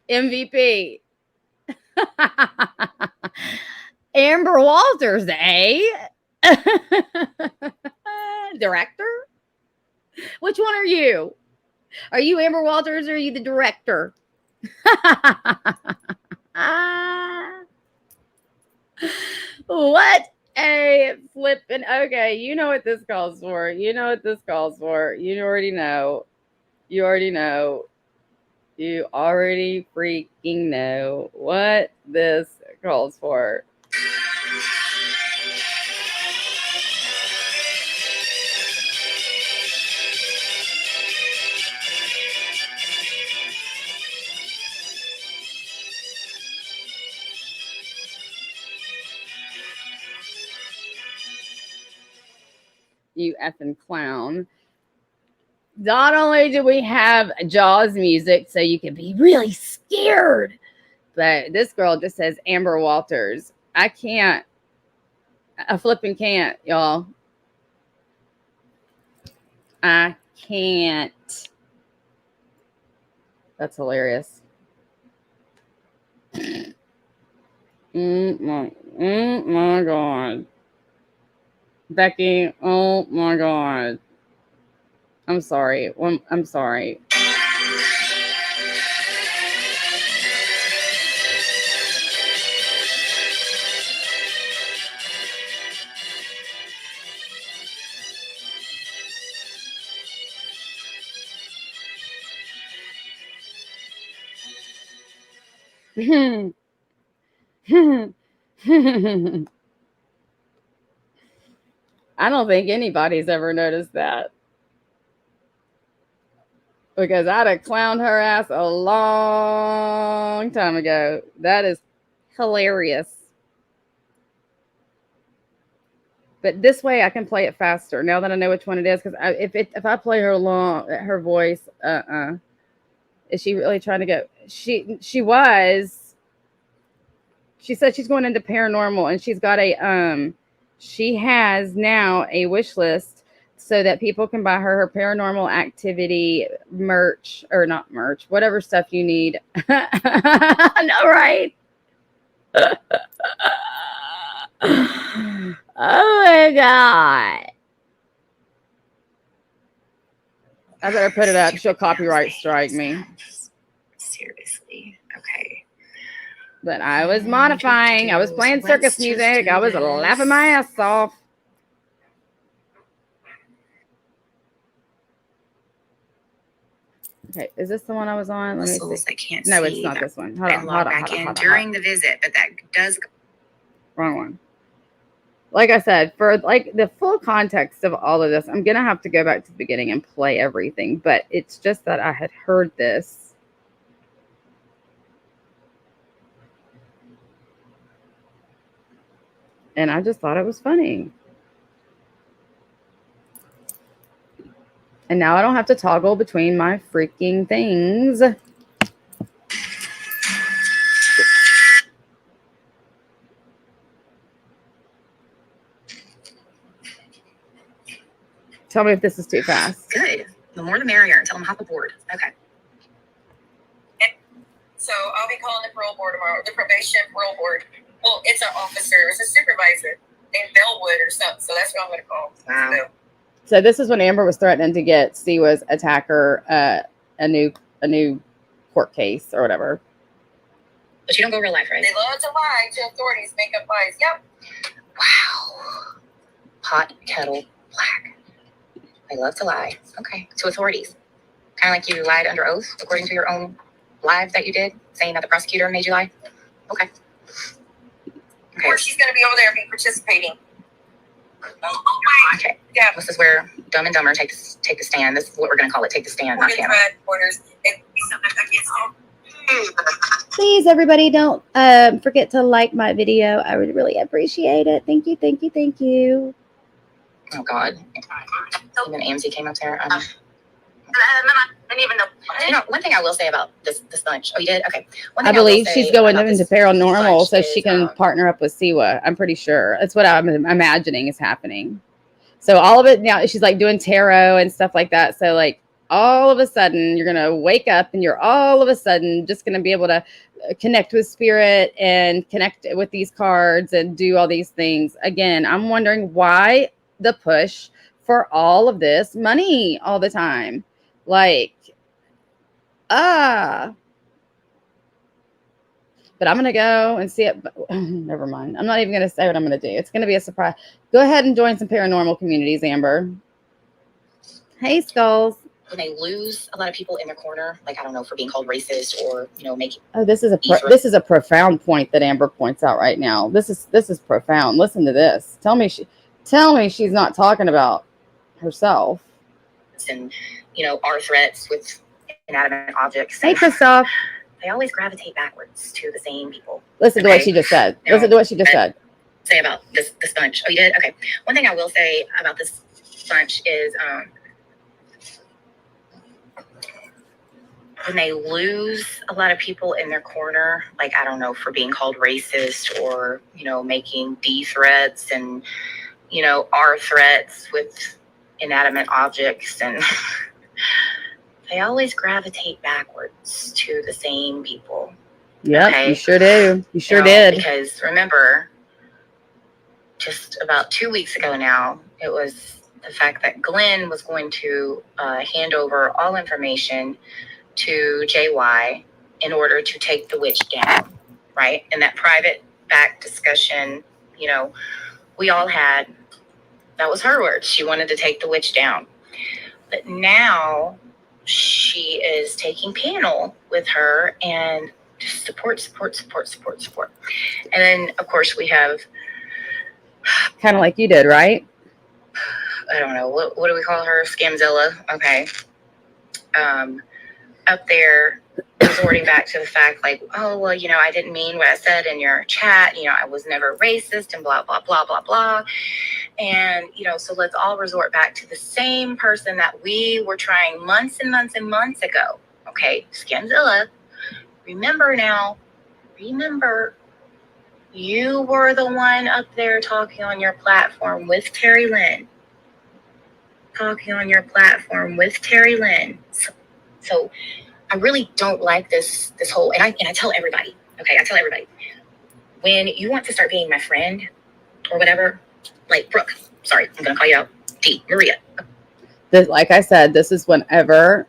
MVP. Amber Walters, eh? Director? Which one are you? Are you Amber Walters or are you the director? What a flippin'. Okay, you know what this calls for. You know what this calls for. You already know. You already know. You already freaking know what this calls for. You effing clown. Not only do we have Jaws music so you can be really scared, but this girl just says Amber Walters. I can't. I flipping can't, y'all. I can't. That's hilarious. My God. Becky, oh my God. I'm sorry. I'm sorry. I don't think anybody's ever noticed that. Because I'd have clowned her ass a long time ago. That is hilarious. But this way I can play it faster now that I know which one it is. Because if I play her voice, is she really trying to go? She said she's going into paranormal and she's got she has now a wish list so that people can buy her paranormal activity merch, or not merch, whatever stuff you need. I know, right? Oh my God. I better put it up. She'll copyright strike me. Seriously. Okay. But I was modifying. I was playing circus music. I was laughing my ass off. Okay, is this the one I was on? Let me see. I can't No, see it's not that this one. Hold on. log back in during the visit, but that does. Wrong one. Like I said, for like the full context of all of this, I'm gonna have to go back to the beginning and play everything. But it's just that I had heard this. And I just thought it was funny. And now I don't have to toggle between my freaking things. Tell me if this is too fast. Good. The more the merrier. Tell them hop aboard. Okay. So I'll be calling the parole board tomorrow, the probation parole board. Well, it's an officer, it's a supervisor named Bellwood or something. So that's what I'm going to call. Wow. So this is when Amber was threatening to get Siwa's attacker a new court case or whatever. But you don't go real life, right? They love to lie to authorities, make up lies. Yep. Wow. Hot kettle black. I love to lie. Okay. To authorities. Kind of like you lied under oath, according to your own live that you did, saying that the prosecutor made you lie. Okay. Okay. Or she's going to be over there and be participating. Okay. Yeah. This is where Dumb and Dumber take the stand. This is what we're going to call it. Take the stand, not camera. Quarters. It would be something against them. Please, everybody, don't forget to like my video. I would really appreciate it. Thank you, thank you, thank you. Oh, God. Even AMC came up there. I didn't even know. You know, one thing I will say about this bunch. Oh, you did? Okay. One I thing will believe say she's going about into this paranormal bunch so is, she can partner up with Siwa. I'm pretty sure that's what I'm imagining is happening. So all of it now, she's like doing tarot and stuff like that. So like all of a sudden you're gonna wake up and you're all of a sudden just gonna be able to connect with spirit and connect with these cards and do all these things. Again, I'm wondering why the push for all of this money all the time. Like, but I'm going to go and see it. Never mind. I'm not even going to say what I'm going to do. It's going to be a surprise. Go ahead and join some paranormal communities, Amber. Hey, Skulls. When they lose a lot of people in their corner, like, I don't know, for being called racist or, you know, making. Oh, this is a profound point that Amber points out right now. This is profound. Listen to this. Tell me she's not talking about herself. And, you know, our threats with inanimate objects. Hey, Christoph. They always gravitate backwards to the same people. Listen to what she just said. Listen to what she just said. Say about this bunch. Oh, you did? Okay. One thing I will say about this bunch is when they lose a lot of people in their corner, like, I don't know, for being called racist or, you know, making D threats and, you know, R threats with inanimate objects, and they always gravitate backwards to the same people. Yep, okay? You sure do. You sure did. Because remember, just about 2 weeks ago now, it was the fact that Glenn was going to hand over all information to JY in order to take the witch down, right? And that private back discussion, you know, we all had, that was her words. She wanted to take the witch down. But now she is taking panel with her and just support. And then, of course, we have... kind of like you did, right? I don't know. What do we call her? Scamzilla. Okay. Up there resorting back to the fact like, oh, well, you know, I didn't mean what I said in your chat. You know, I was never racist and blah, blah, blah, blah, blah. And, you know, so let's all resort back to the same person that we were trying months and months and months ago. Okay, Scamzilla, remember, you were the one up there talking on your platform with Terry Lynn. So I really don't like this whole, and I tell everybody, okay, when you want to start being my friend or whatever, like Brooke, sorry, I'm going to call you out, Maria. Like I said, this is whenever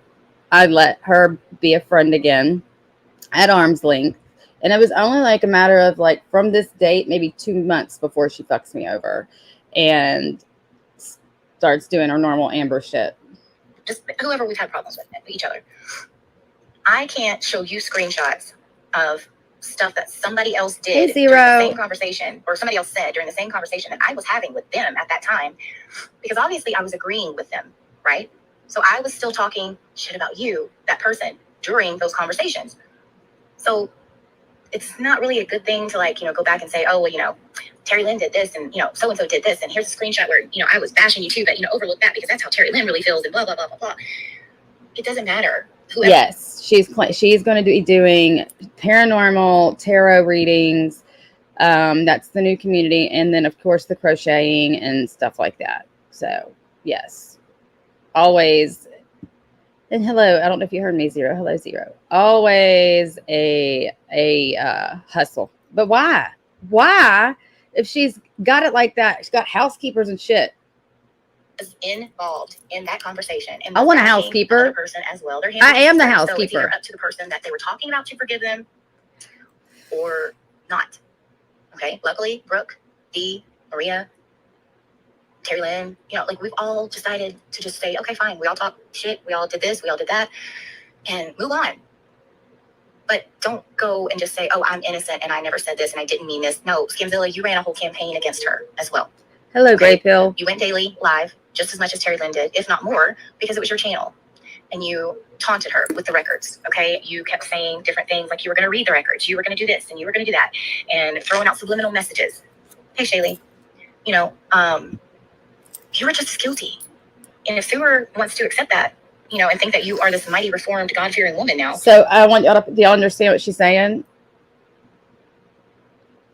I let her be a friend again at arm's length. And it was only like a matter of like from this date, maybe 2 months before she fucks me over and starts doing her normal Amber shit. Just whoever we've had problems with each other. I can't show you screenshots of stuff that somebody else did during the same conversation, or somebody else said during the same conversation that I was having with them at that time, because obviously I was agreeing with them, right? So I was still talking shit about you, that person, during those conversations. So it's not really a good thing to, like, you know, go back and say, oh, well, you know, Terry Lynn did this, and, you know, so-and-so did this, and here's a screenshot where, you know, I was bashing you too, but, you know, overlook that because that's how Terry Lynn really feels, and blah, blah, blah, blah, blah. It doesn't matter. Whoever. Yes, she's going to be doing paranormal tarot readings. That's the new community, and then of course the crocheting and stuff like that. So yes, always. And hello, I don't know if you heard me, Zero. Hello, Zero. Always a hustle, but why? Why? If she's got it like that, she's got housekeepers and shit. Was involved in that conversation, and I want a housekeeper person as well. I am the housekeeper. So it's either up to the person that they were talking about to forgive them or not. Okay, luckily Brooke, Dee, Maria, Terry Lynn, you know, like, we've all decided to just say, okay, fine, we all talk shit, we all did this, we all did that, and move on. But don't go and just say, oh, I'm innocent and I never said this and I didn't mean this. No, Scamzilla, you ran a whole campaign against her as well. Hello, okay? Gray Pill. You went daily live just as much as Terry Lynn did, if not more, because it was your channel. And you taunted her with the records, okay? You kept saying different things, like you were going to read the records, you were going to do this, and you were going to do that, and throwing out subliminal messages. Hey, Shaylee, you know, you were just as guilty And if Sewer wants to accept that, and think that you are this mighty reformed God-fearing woman now. So I want y'all to, do y'all understand what she's saying?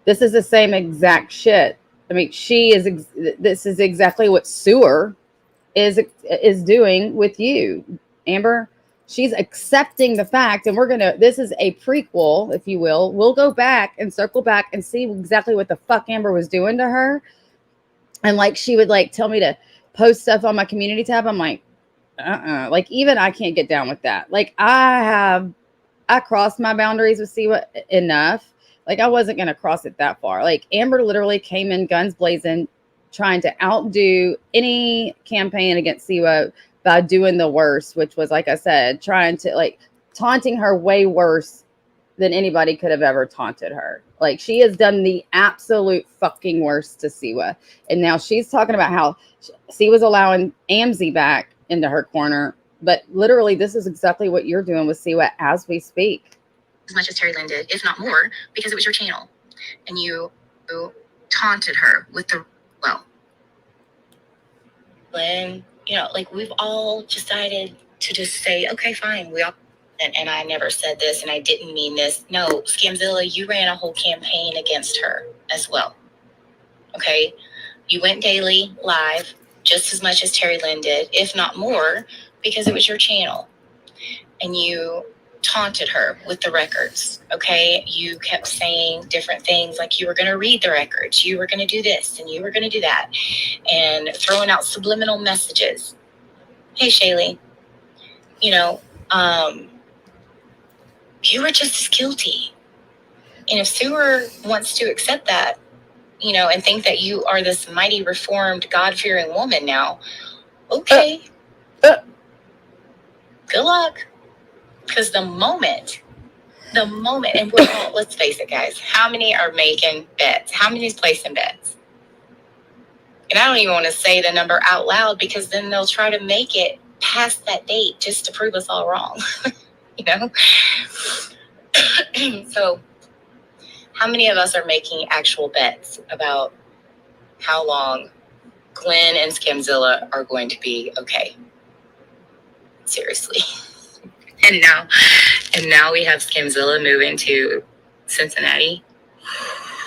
This is the same exact shit. I mean, this is exactly what Sewer is doing with you, Amber. She's accepting the fact, and this is a prequel, if you will. We'll go back and circle back and see exactly what the fuck Amber was doing to her. And like, she would like tell me to post stuff on my community tab. I'm like, like, even I can't get down with that. Like, I crossed my boundaries with Siwa enough. Like, I wasn't going to cross it that far. Like, Amber literally came in guns blazing, trying to outdo any campaign against Siwa by doing the worst, which was, like I said, trying to, like, taunting her way worse than anybody could have ever taunted her. Like, she has done the absolute fucking worst to Siwa. And now she's talking about how Siwa's allowing Amzi back into her corner. But literally, this is exactly what you're doing with Siwa as we speak. As much as Terry Lynn did, if not more, because it was your channel. And you taunted her with the, Lynn, like, we've all decided to just say, okay, fine, we all, and I never said this, and I didn't mean this. No, Scamzilla, you ran a whole campaign against her as well. Okay? You went daily live just as much as Terry Lynn did, if not more, because it was your channel. And you taunted her with the records, okay? You kept saying different things, like you were going to read the records, you were going to do this, and you were going to do that, and throwing out subliminal messages. Hey, Shaylee, you were just as guilty. And if Sewer wants to accept that, and think that you are this mighty reformed God-fearing woman now, okay. Good luck. Because the moment, and we're all, let's face it, guys, how many are making bets? How many is placing bets? And I don't even want to say the number out loud, because then they'll try to make it past that date just to prove us all wrong. So how many of us are making actual bets about how long Glenn and Scamzilla are going to be okay? Seriously. And now we have Scamzilla moving to Cincinnati.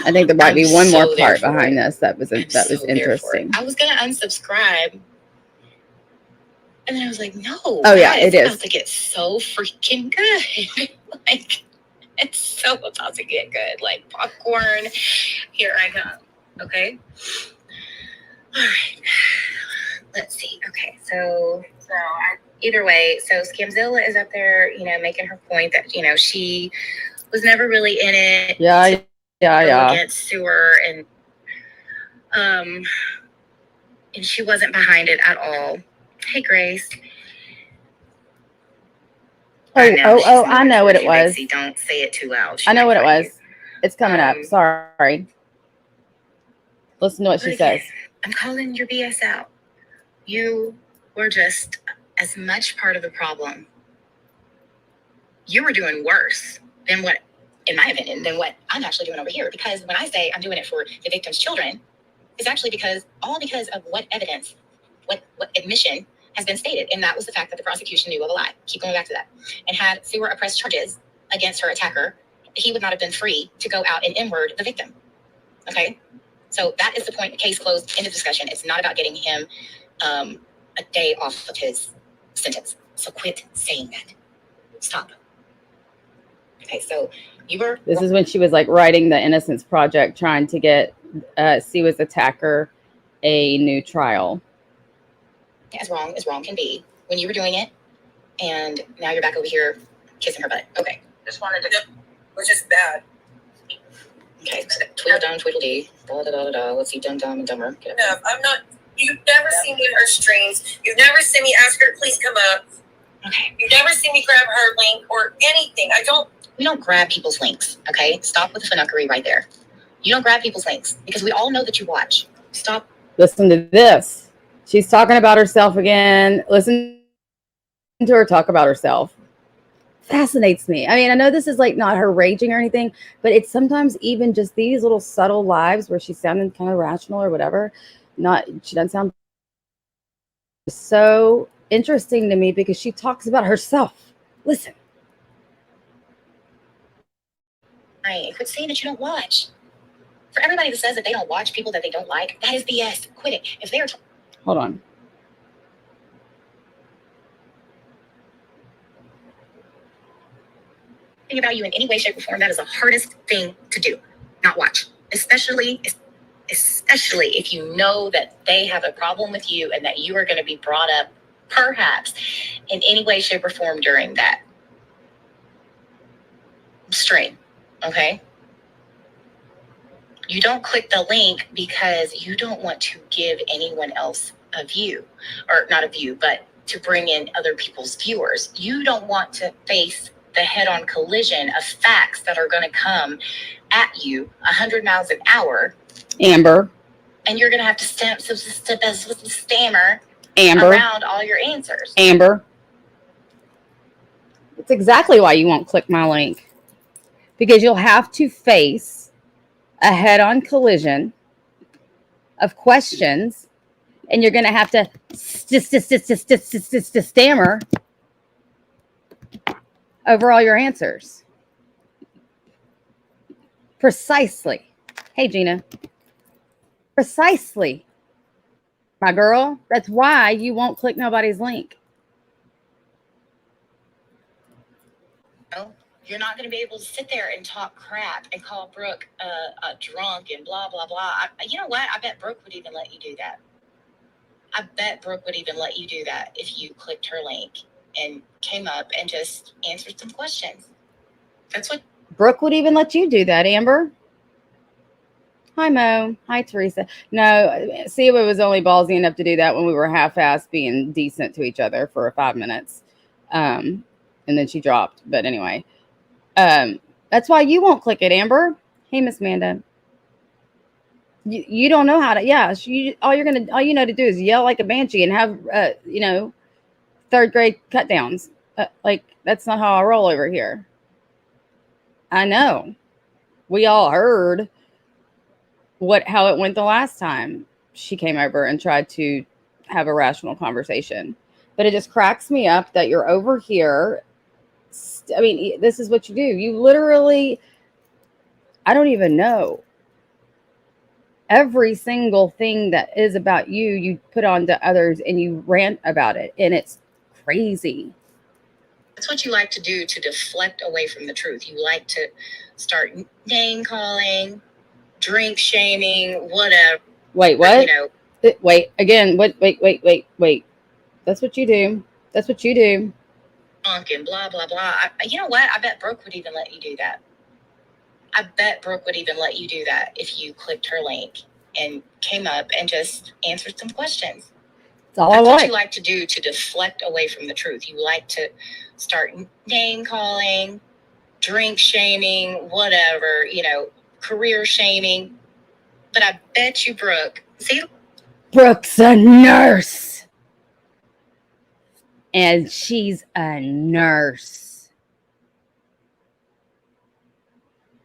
I think there might be one more part behind this that was interesting. I was gonna unsubscribe, and then I was like, no. Oh yeah, it is about to get so freaking good. Like, it's so about to get good. Like popcorn. Here I come. Okay. All right. Let's see. Okay, so either way, so Scamzilla is up there, making her point that, she was never really in it. Yeah. Against Sewer, and she wasn't behind it at all. Hey, Grace. I know what it was. Don't say it too loud. I know what it was. It's coming up. Sorry. Listen to what she says. I'm calling your BS out. You were just as much part of the problem. You were doing worse than what, in my opinion, than what I'm actually doing over here. Because when I say I'm doing it for the victims' children, it's actually because of what evidence, what admission has been stated. And that was the fact that the prosecution knew of a lie. Keep going back to that. And had Sewer pressed charges against her attacker, he would not have been free to go out and inward the victim. Okay? So that is the point. Case closed. End of discussion. It's not about getting him a day off of his sentence. So quit saying that. Stop. Okay, so this is when she was like writing the Innocence Project, trying to get Siwa's attacker a new trial. As wrong can be when you were doing it, and now you're back over here kissing her butt. Okay. Just wanted to, which is bad. Okay, Tweedledum, Tweedledee, da-da-da-da-da. Let's see, Dumb and Dumber. No, I'm not. You've never seen me in her streams. You've never seen me ask her to please come up. Okay. You've never seen me grab her link or anything. We don't grab people's links, okay? Stop with the finockery right there. You don't grab people's links because we all know that you watch. Stop. Listen to this. She's talking about herself again. Listen to her talk about herself. Fascinates me. I mean, I know this is like not her raging or anything, but it's sometimes even just these little subtle lives where she's sounding kind of rational or whatever. She doesn't sound so interesting to me because she talks about herself. Listen. Right. Quit saying that you don't watch. For everybody that says that they don't watch people that they don't like, that is BS. Quit it. If they're Hold on. talking about you in any way, shape, or form, that is the hardest thing to do. Not watch. Especially if you know that they have a problem with you and that you are going to be brought up perhaps in any way, shape, or form during that stream. Okay? You don't click the link because you don't want to give anyone else a view, or not a view, but to bring in other people's viewers. You don't want to face the head-on collision of facts that are going to come at you 100 miles an hour. Amber. And you're going to have to stammer Amber. around all your answers. Amber. That's exactly why you won't click my link. Because you'll have to face a head-on collision of questions, and you're going to have to stammer over all your answers. Precisely. Hey, Gina. Precisely, my girl. That's why you won't click nobody's link. You're not going to be able to sit there and talk crap and call Brooke a drunk and blah, blah, blah. You know what? I bet Brooke would even let you do that. I bet Brooke would even let you do that if you clicked her link and came up and just answered some questions. That's what Brooke would even let you do that, Amber. Hi, Mo. Hi, Teresa. No, Siwa was only ballsy enough to do that when we were half-assed being decent to each other for 5 minutes. And then she dropped. But anyway. That's why you won't click it, Amber. Hey, Miss Amanda. You don't know how to. Yeah, all you know to do is yell like a banshee and have third grade cut downs. Like that's not how I roll over here. I know. We all heard how it went the last time she came over and tried to have a rational conversation. But it just cracks me up that you're over here. I mean, this is what you do. You literally, I don't even know. Every single thing that is about you, you put on to others and you rant about it. And it's crazy. That's what you like to do to deflect away from the truth. You like to start name calling, drink shaming, whatever. Wait, what? Wait, again. Wait. That's what you do. That's what you do. And blah, blah, blah. You know what? I bet Brooke would even let you do that. I bet Brooke would even let you do that if you clicked her link and came up and just answered some questions. That's what you like to do to deflect away from the truth. You like to start name calling, drink shaming, whatever, career shaming. But I bet you Brooke, see? Brooke's a nurse. And she's a nurse.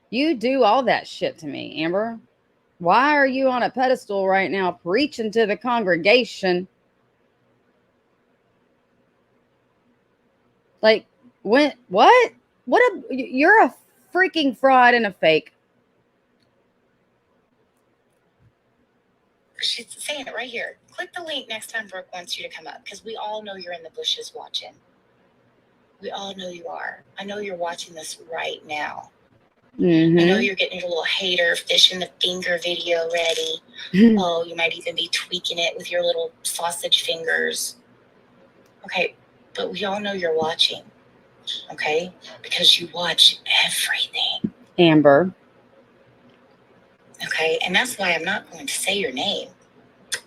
You do all that shit to me, Amber. Why are you on a pedestal right now preaching to the congregation? Like, what? You're a freaking fraud and a fake. She's saying it right here. Click the link next time Brooke wants you to come up, because we all know you're in the bushes watching. We all know you are. I know you're watching this right now. Mm-hmm. I know you're getting your little hater fishing the finger video ready. Oh, you might even be tweaking it with your little sausage fingers. Okay, but we all know you're watching. Okay? Because you watch everything. Amber. Okay, and that's why I'm not going to say your name.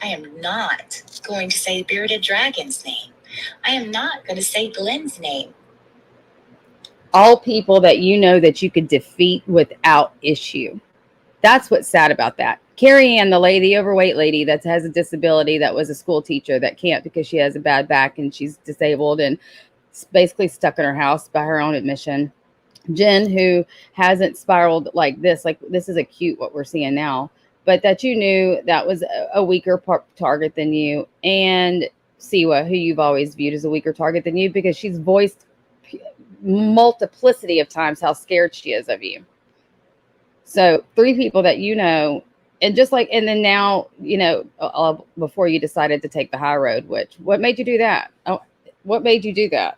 I am not going to say Bearded Dragon's name. I am not going to say Glenn's name. All people that you know that you could defeat without issue. That's what's sad about that. Carrie Ann, the overweight lady that has a disability, that was a school teacher that can't because she has a bad back and she's disabled and basically stuck in her house by her own admission. Jen, who hasn't spiraled like this is acute what we're seeing now, but that you knew that was a weaker target than you. And Siwa, who you've always viewed as a weaker target than you, because she's voiced multiplicity of times how scared she is of you. So 3 people that you know, and just like, and then now, before you decided to take the high road, which, what made you do that? Oh, what made you do that?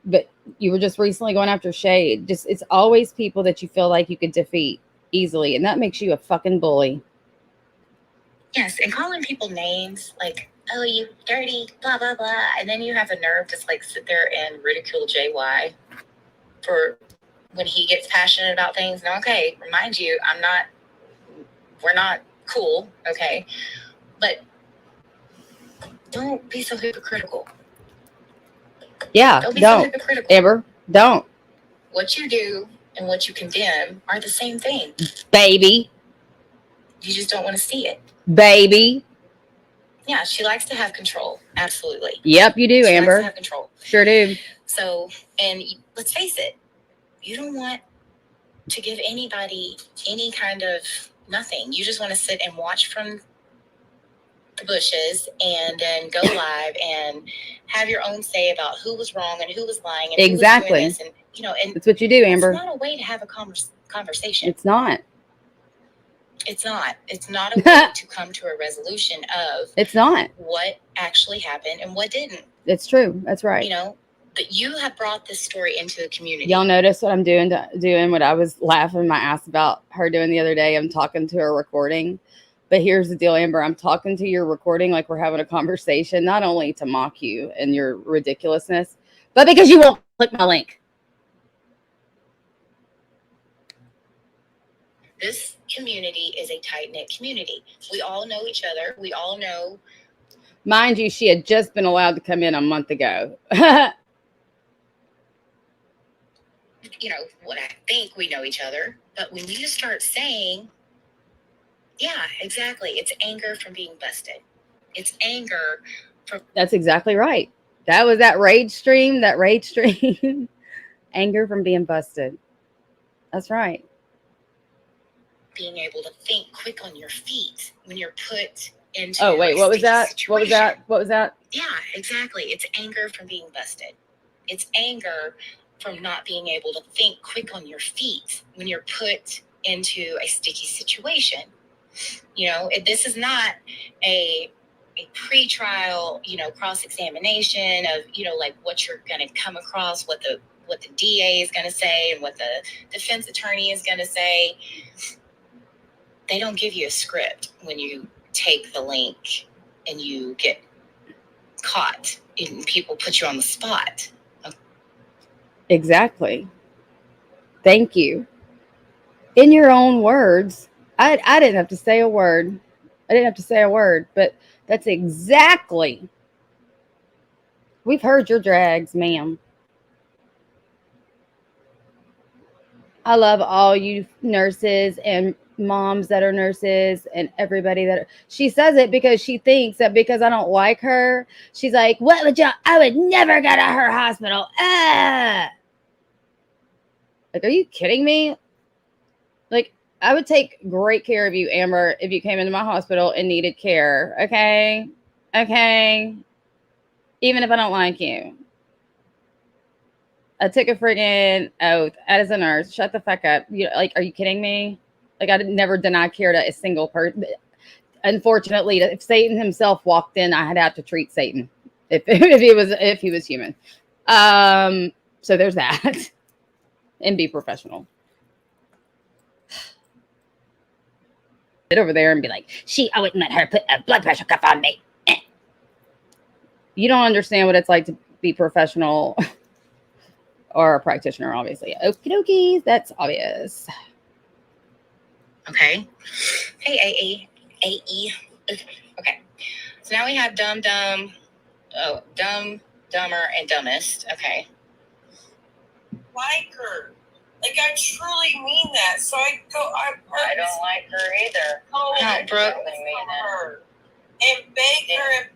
But you were just recently going after Shade. Just, it's always people that you feel like you could defeat easily, and that makes you a fucking bully. Yes, and calling people names like, oh, you dirty, blah, blah, blah. And then you have the nerve to like sit there and ridicule JY for when he gets passionate about things. Now, okay, remind you, we're not cool, okay? But don't be so hypocritical. Yeah, Don't be don't. so hypocritical. Amber, don't. What you do and what you condemn are the same thing. Baby. You just don't want to see it. Baby. Yeah, she likes to have control. Absolutely. Yep, you do, she Amber. Likes to have control. Sure do. So, and let's face it, you don't want to give anybody any kind of nothing. You just want to sit and watch from the bushes and then go live and have your own say about who was wrong and who was lying and exactly. Who was doing this, and and that's what you do, Amber. It's not a way to have a conversation. It's not. It's not. It's not a way to come to a resolution of. It's not what actually happened and what didn't. It's true. That's right. But you have brought this story into the community. Y'all notice what I'm doing? What I was laughing my ass about her doing the other day. I'm talking to her recording. But here's the deal, Amber. I'm talking to your recording like we're having a conversation, not only to mock you and your ridiculousness, but because you won't click my link. This community is a tight-knit community. We all know each other. We all know. Mind you, she had just been allowed to come in a month ago. What I think we know each other. But when you start saying, yeah, exactly. It's anger from being busted. It's anger from. That's exactly right. That was that rage stream. Anger from being busted. That's right. Being able to think quick on your feet when you're put into. Oh, wait, what was that? Situation. What was that? Yeah, exactly. It's anger from being busted. It's anger from not being able to think quick on your feet when you're put into a sticky situation. This is not a pre-trial, cross-examination of, like what you're going to come across, what the DA is going to say and what the defense attorney is going to say. They don't give you a script when you take the link and you get caught and people put you on the spot. Exactly. Thank you. In your own words, I didn't have to say a word. But that's exactly. We've heard your drags, ma'am. I love all you nurses and moms that are nurses and everybody she says it because she thinks that because I don't like her, she's like, I would never go to her hospital. Like, are you kidding me? Like, I would take great care of you, Amber, if you came into my hospital and needed care. Okay. Even if I don't like you. I took a friggin' oath as a nurse. Shut the fuck up. Are you kidding me? Like, I never deny care to a single person. Unfortunately, if Satan himself walked in, I'd have to treat Satan if he was human. So there's that. And be professional. Sit over there and be like, I wouldn't let her put a blood pressure cuff on me. You don't understand what it's like to be professional. Or a practitioner, obviously. Okie dokies, that's obvious. Okay. Hey, AE. Okay. So now we have dumb, dumber, and dumbest. Okay. Like her. Like, I truly mean that. So I don't like her either. No, Brooke. Her. And beg her.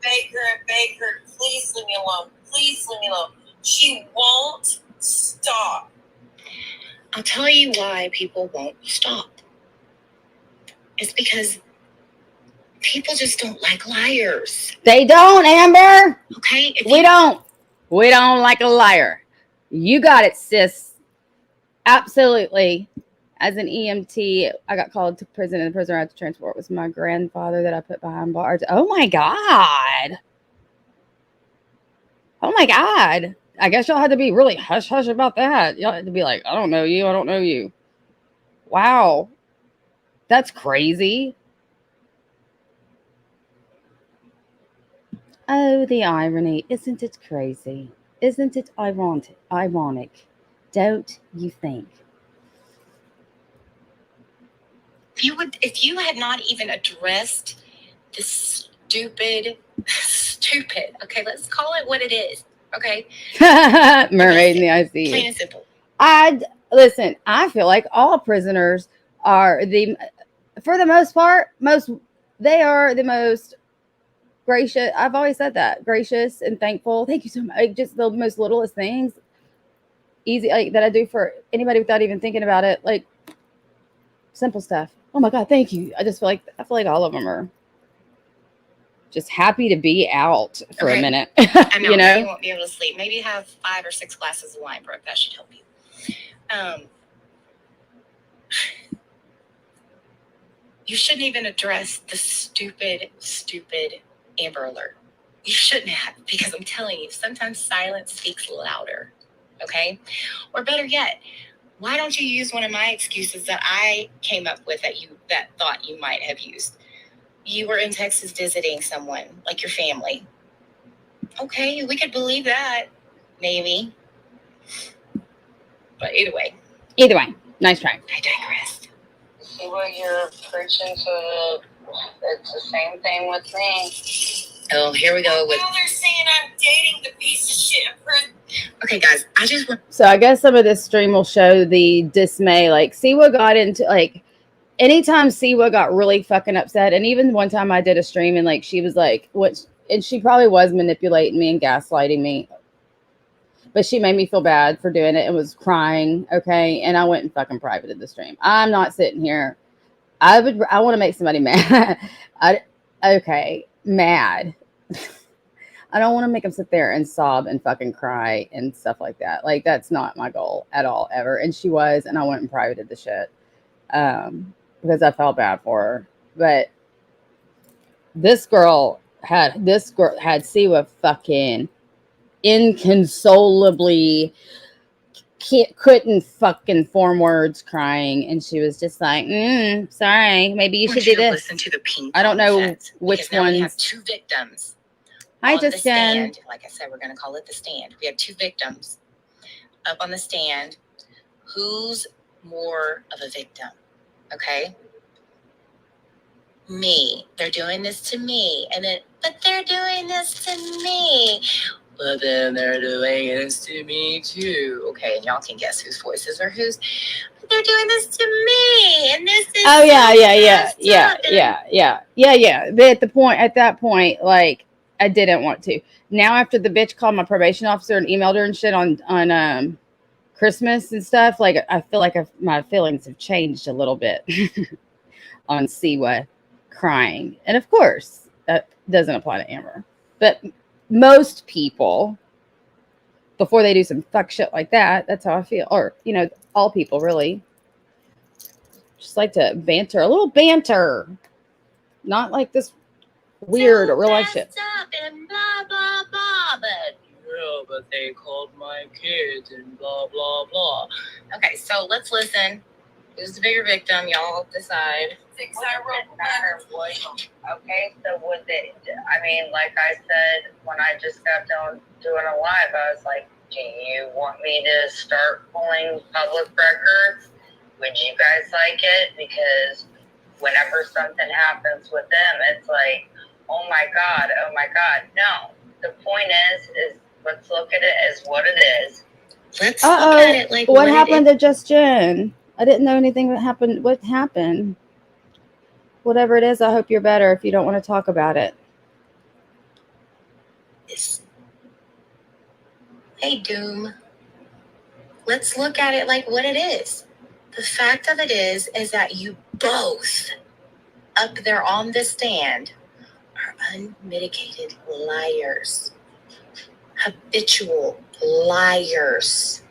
Please leave me alone. She won't stop. I'll tell you why people won't stop. It's because People just don't like liars. They don't, Amber. Okay? We don't like a liar. You got it, sis. Absolutely. As an EMT, I got called to prison, and the prisoner I had to transport was my grandfather that I put behind bars. Oh my God. Oh my God. I guess y'all had to be really hush hush about that. Y'all had to be like, I don't know you. I don't know you. Wow. That's crazy. Oh, the irony. Isn't it crazy? Isn't it ironic? Don't you think? If you had not even addressed this stupid, okay, let's call it what it is. Okay. Mermaid in the ICU. Plain and simple. Listen, I feel like all prisoners are for the most part, they are the most gracious. I've always said that, gracious and thankful. Thank you so much. Like, just the most littlest things, easy, like that I do for anybody without even thinking about it. Like simple stuff. Oh my God, thank you. I feel like all of them are just happy to be out for a minute. I know, you know, you won't be able to sleep. Maybe have 5 or 6 glasses of wine, Brooke. That should help you. You shouldn't even address the stupid Amber Alert. You shouldn't have, because I'm telling you, sometimes silence speaks louder. Okay? Or better yet, why don't you use one of my excuses that I came up with that thought you might have used? You were in Texas visiting someone, like your family. Okay, we could believe that, maybe. But either way, nice try. I digressed. See what you're preaching to? It's the same thing with me. Oh, here we go with. Well, they're saying I'm dating the piece of shit. Okay, guys, I just want. So I guess some of this stream will show the dismay. Like, Siwa got into, like, anytime Siwa got really fucking upset, and even one time I did a stream and, like, she was like, and she probably was manipulating me and gaslighting me, but she made me feel bad for doing it and was crying. Okay. And I went and fucking privated the stream. I'm not sitting here. I want to make somebody mad. Mad. I don't want to make them sit there and sob and fucking cry and stuff like that. Like, that's not my goal at all, ever. And she was, and I went and privated the shit because I felt bad for her. But this girl had Siwa fucking inconsolably couldn't fucking form words, crying, and she was just like, sorry, maybe you should do this. Listen to the ping I don't know defense, which now we ones. have 2 victims. Hi, on the just Jen. stand. Like I said, we're going to call it the stand. We have 2 victims up on the stand. Who's more of a victim? Okay. Me. They're doing this to me. But they're doing this to me. But then they're doing this to me too. Okay, and y'all can guess whose voices are whose. But they're doing this to me, and this is. Oh yeah. But at that point, like, I didn't want to. Now, after the bitch called my probation officer and emailed her and shit on Christmas and stuff, like, I feel like my feelings have changed a little bit on Siwa crying, and of course that doesn't apply to Amber, but most people, before they do some fuck shit like that, that's how I feel. Or, all people really just like to banter, a little banter, not like this weird real life shit. Up and blah blah blah, but they called my kids and blah blah blah. Okay, so let's listen. Who's the bigger victim? Y'all decide. Okay, so was it? I mean, like I said, when I just got done doing a live, I was like, "Do you want me to start pulling public records? Would you guys like it?" Because whenever something happens with them, it's like, oh my God. No, the point is let's look at it as what it is. Let's look at it like what happened to Just Jen? I didn't know anything that happened. What happened? Whatever it is, I hope you're better if you don't want to talk about it. Hey, Doom. Let's look at it like what it is. The fact of it is that you both up there on the stand are unmitigated liars, habitual liars.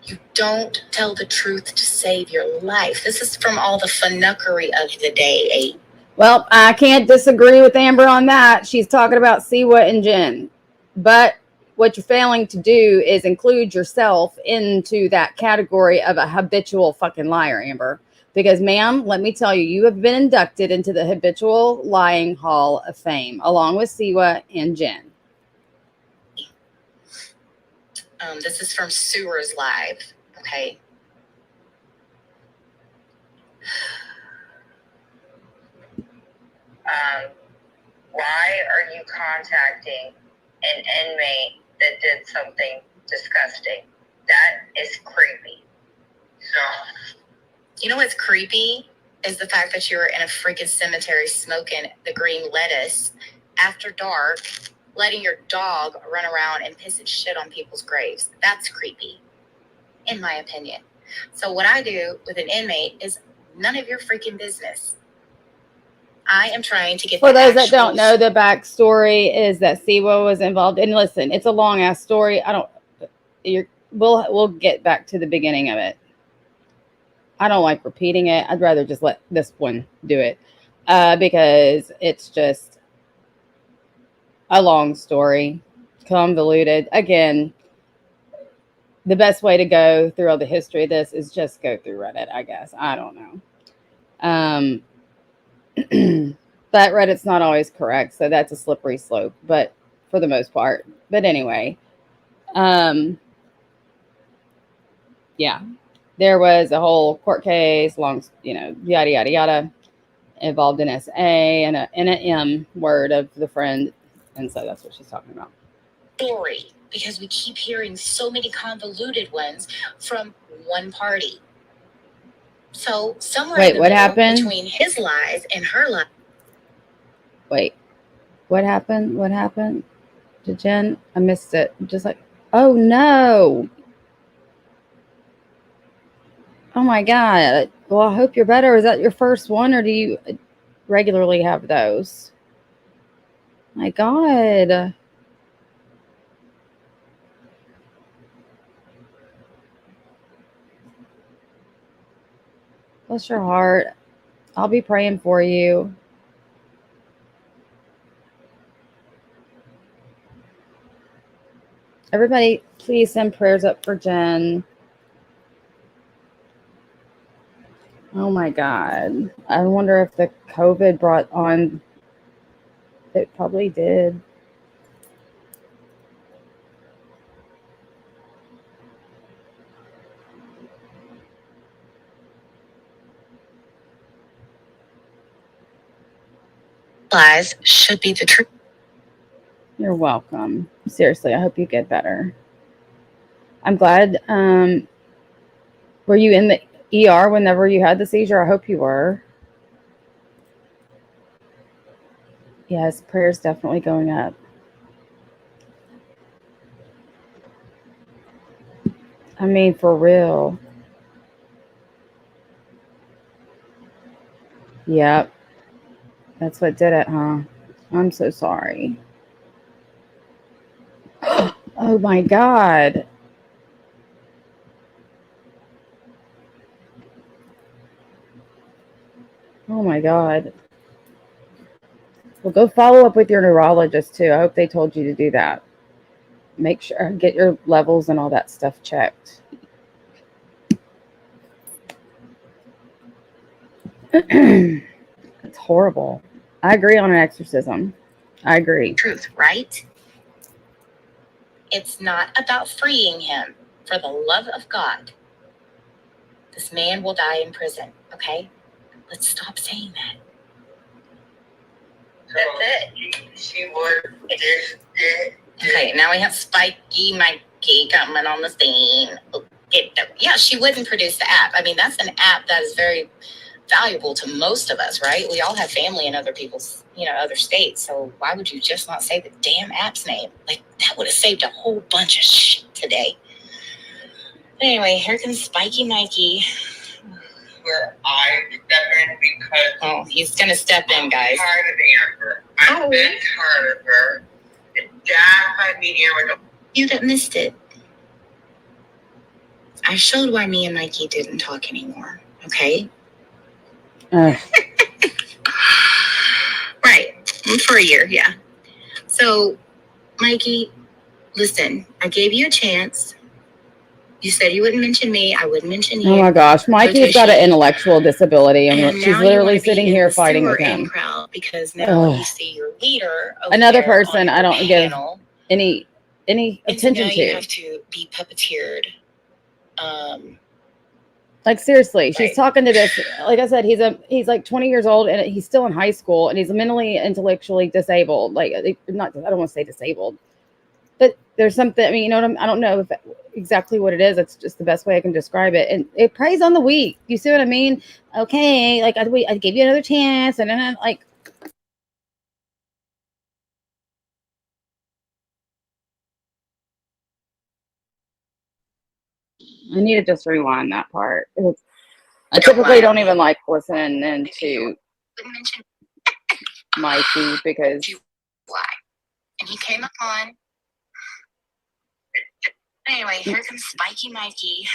You don't tell the truth to save your life. This is from all the funuckery of the day. Well, I can't disagree with Amber on that. She's talking about Siwa and Jen. But what you're failing to do is include yourself into that category of a habitual fucking liar, Amber. Because, ma'am, let me tell you, you have been inducted into the Habitual Lying Hall of Fame, along with Siwa and Jen. This is from Sewers Live, okay? Why are you contacting an inmate that did something disgusting? That is creepy. So, You know what's creepy is the fact that you were in a freaking cemetery smoking the green lettuce after dark, letting your dog run around and piss its shit on people's graves. That's creepy, in my opinion. So what I do with an inmate is none of your freaking business. I am trying to get For those that don't know, the backstory is that Siwa was involved. And listen, it's a long ass story. We'll get back to the beginning of it. I don't like repeating it. I'd rather just let this one do it because it's just a long story, convoluted. Again, the best way to go through all the history of this is just go through Reddit, I guess. I don't know. But Reddit's not always correct, so that's a slippery slope, but for the most part. But anyway, yeah, there was a whole court case, long, yada, yada, yada, involved in SA and an M word of the friend. And so that's what she's talking about. Story, because we keep hearing so many convoluted ones from one party. So somewhere Wait, in the what middle happened? Between his lies and her lies. Wait, what happened? What happened to Jen? I missed it. Just like, oh no. Oh my God. Well, I hope you're better. Is that your first one or do you regularly have those? My God. Bless your heart. I'll be praying for you. Everybody, please send prayers up for Jen. Oh my God. I wonder if the COVID brought on. It probably did. Lies should be the truth. You're welcome. Seriously, I hope you get better. I'm glad. Were you in the ER whenever you had the seizure? I hope you were. Yes, prayers definitely going up. I mean, for real. Yep. That's what did it, huh? I'm so sorry. Oh my God. Oh my God. Well, go follow up with your neurologist too. I hope they told you to do that. Make sure, get your levels and all that stuff checked. It's horrible. I agree on an exorcism. I agree. Truth, right? It's not about freeing him. For the love of God, this man will die in prison, okay? Let's stop saying that. that's it. She would. Okay, now we have Spiky Mikey coming on the scene. Yeah, she wouldn't produce the app. I mean, that's an app that is very valuable to most of us, right? We all have family in other people's, other states. So why would you just not say the damn app's name? Like, that would have saved a whole bunch of shit today. But anyway, here comes Spiky Mikey. where I step in because Oh, he's gonna step in, guys. I'm tired of Amber. I've been tired of her. And Dad, I meet Amber. You that missed it. I showed why me and Mikey didn't talk anymore. Okay. Right. For a year, yeah. So, Mikey, listen, I gave you a chance. You said you wouldn't mention me. I wouldn't mention you. Oh my gosh, Mikey's got an intellectual disability, and she's literally sitting here fighting with him. Because now you see your leader. Another person I don't give any attention to. You have to be puppeteered. Like seriously, she's talking to this. Like I said, he's like 20 years old and he's still in high school and he's mentally, intellectually disabled. Like not, I don't want to say disabled, but there's something. I mean, you know what I don't know exactly what it is. It's just the best way I can describe it. And it preys on the weak. You see what I mean? Okay, like I gave you another chance, and then I like. I need to just rewind that part. I typically don't even like listening to Mikey because why? And he came up on. Anyway, here comes Spiky Mikey.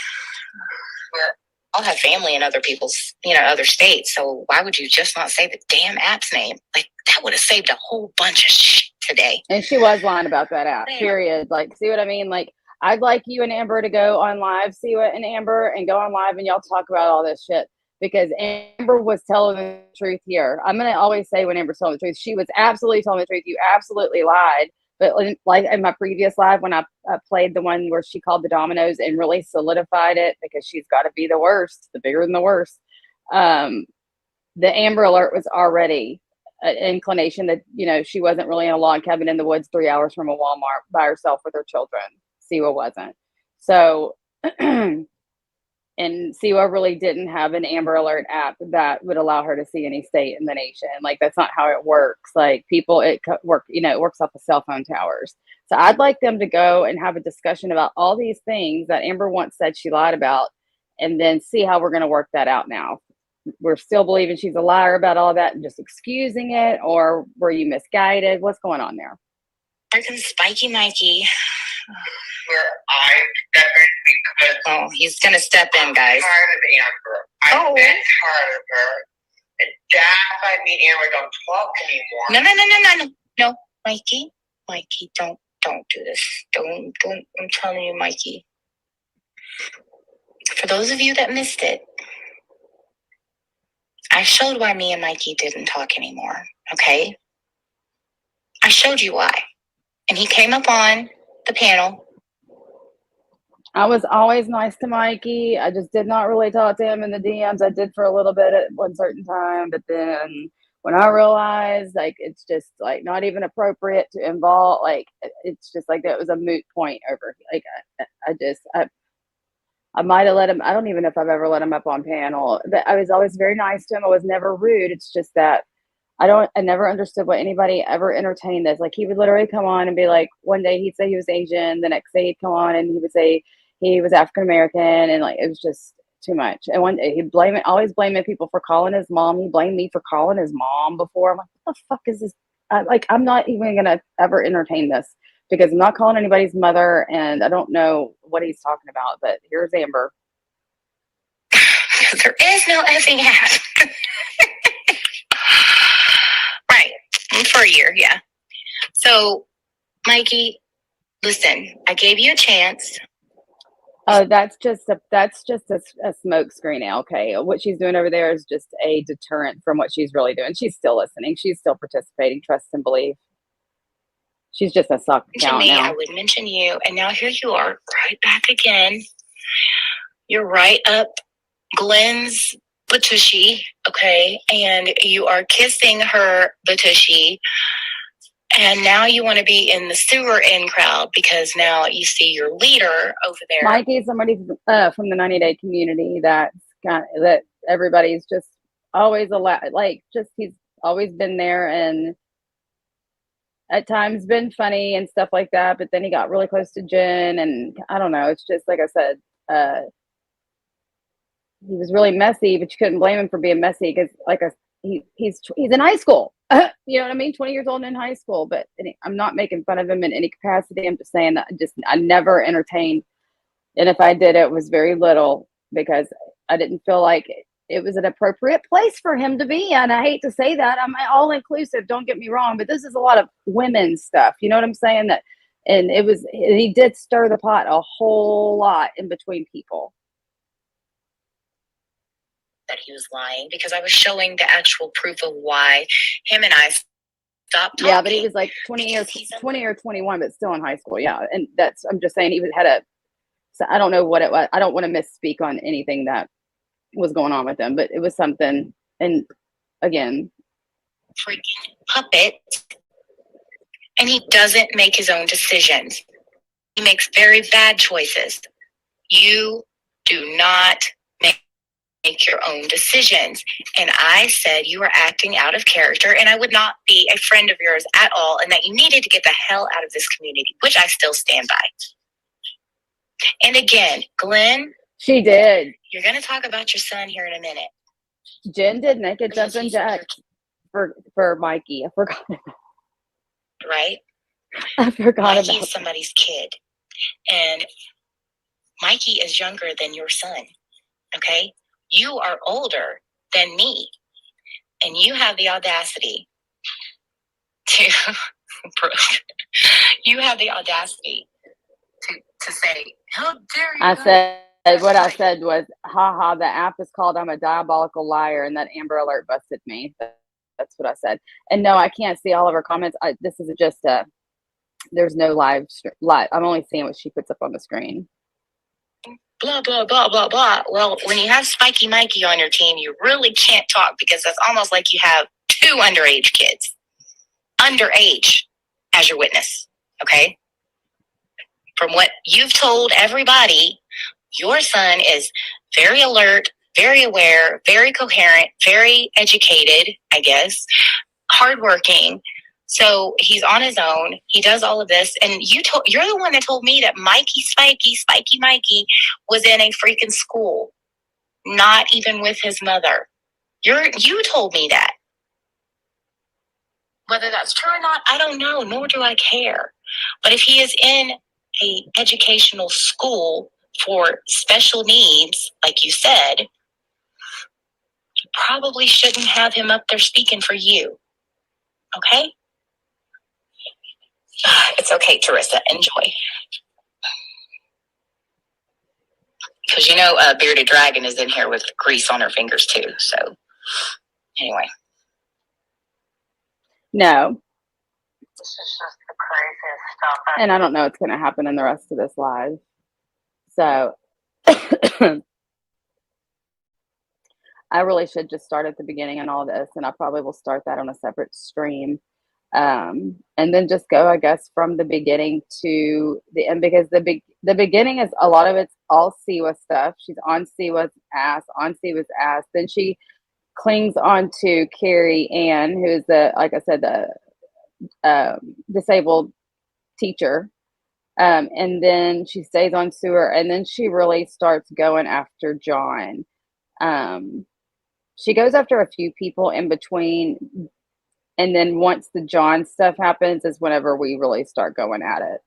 I'll have family in other people's, other states. So why would you just not say the damn app's name? Like that would have saved a whole bunch of shit today. And she was lying about that app. Period. Like, see what I mean? Like, I'd like you and Amber to go on live, Siwa and Amber, and go on live and y'all talk about all this shit. Because Amber was telling the truth here. I'm going to always say when Amber's telling the truth, she was absolutely telling the truth. You absolutely lied. But like in my previous live, when I played the one where she called the dominoes and really solidified it because she's got to be the worst, the bigger than the worst. The Amber Alert was already an inclination that, she wasn't really in a log cabin in the woods 3 hours from a Walmart by herself with her children. Siwa wasn't. So, and Siwa really didn't have an Amber Alert app that would allow her to see any state in the nation. Like, that's not how it works. Like, it works off of cell phone towers. So I'd like them to go and have a discussion about all these things that Amber once said she lied about, and then see how we're going to work that out now. We're still believing she's a liar about all that and just excusing it, or were you misguided? What's going on there? Freaking Spiky Mikey. Where I step in because he's gonna step in, guys. I'm tired of Amber. I've been tired of her. And Dad, if I meet Amber, don't talk anymore. No, Mikey, don't do this. Don't. I'm telling you, Mikey. For those of you that missed it, I showed why me and Mikey didn't talk anymore. Okay, I showed you why, and he came up on the panel. I was always nice to Mikey. I just did not really talk to him in the DMs. I did for a little bit at one certain time, but then when I realized like it's just like not even appropriate to involve, like it's just like that was a moot point over. Like I might have let him. I don't even know if I've ever let him up on panel, but I was always very nice to him. I was never rude. It's just that I never understood why anybody ever entertained this. Like, he would literally come on and be like, one day he'd say he was Asian, the next day he'd come on and he would say he was African American, and like it was just too much. And one day he'd always blaming people for calling his mom. He blamed me for calling his mom before. I'm like, what the fuck is this? I'm not even gonna ever entertain this because I'm not calling anybody's mother, and I don't know what he's talking about. But here's Amber. There is no effing app. Right. For a year, yeah. So, Mikey, listen, I gave you a chance. Oh, that's just a smoke screen. Okay, what she's doing over there is just a deterrent from what she's really doing. She's still listening. She's still participating. Trust and believe. She's just a suck account now. I would mention you, and now here you are, right back again. You're right up Glenn's Batushy, okay, and you are kissing her Batushy. And now you want to be in the sewer in crowd because now you see your leader over there. Mikey's somebody from the 90-day community that everybody's just always he's always been there and at times been funny and stuff like that. But then he got really close to Jen, and I don't know. It's just like I said. he was really messy, but you couldn't blame him for being messy because, like, he's in high school. You know what I mean? 20 years old and in high school. But I'm not making fun of him in any capacity. I'm just saying that I never entertained, and if I did, it was very little because I didn't feel like it was an appropriate place for him to be. And I hate to say that. I'm all inclusive. Don't get me wrong, but this is a lot of women's stuff. You know what I'm saying? And he did stir the pot a whole lot in between people. That he was lying because I was showing the actual proof of why him and I stopped talking. Yeah, but he was like 20 or 21, but still in high school. Yeah, and I'm just saying so I don't know what it was. I don't want to misspeak on anything that was going on with him, but it was something. And again, freaking puppet, and he doesn't make his own decisions. He makes very bad choices. You do not make your own decisions. And I said you were acting out of character and I would not be a friend of yours at all, and that you needed to get the hell out of this community, which I still stand by. And again, Glenn, she did. You're going to talk about your son here in a minute. Jen did naked jumping jack for Mikey. I forgot. Right? I forgot Mikey about is somebody's kid. And Mikey is younger than your son. Okay? You are older than me. And you have the audacity to you have the audacity to say, how dare you? What I said was, haha, the app is called I'm a Diabolical Liar, and that Amber Alert busted me. That's what I said. And no, I can't see all of her comments. This is just there's no live. I'm only seeing what she puts up on the screen. Blah, blah, blah, blah, blah. Well, when you have Spiky Mikey on your team, you really can't talk because that's almost like you have two underage kids. Underage as your witness, okay? From what you've told everybody, your son is very alert, very aware, very coherent, very educated, I guess, hardworking. So he's on his own. He does all of this. And you're the one that told me that Spiky Mikey was in a freaking school, not even with his mother. You told me that. Whether that's true or not, I don't know, nor do I care. But if he is in a educational school for special needs, like you said, you probably shouldn't have him up there speaking for you. Okay? It's okay, Teresa. Enjoy. Because Bearded Dragon is in here with grease on her fingers too. So, anyway. No. This is just the craziest stuff. And I don't know what's going to happen in the rest of this live. So, I really should just start at the beginning and all this, and I probably will start that on a separate stream. And then just go, I guess, from the beginning to the end, because the beginning is a lot of it's all Siwa stuff. She's on Siwa's ass. Then she clings on to Carrie Ann, who is like I said, the disabled teacher. And then she stays on Sewer, and then she really starts going after John. She goes after a few people in between. And then once the John stuff happens is whenever we really start going at it,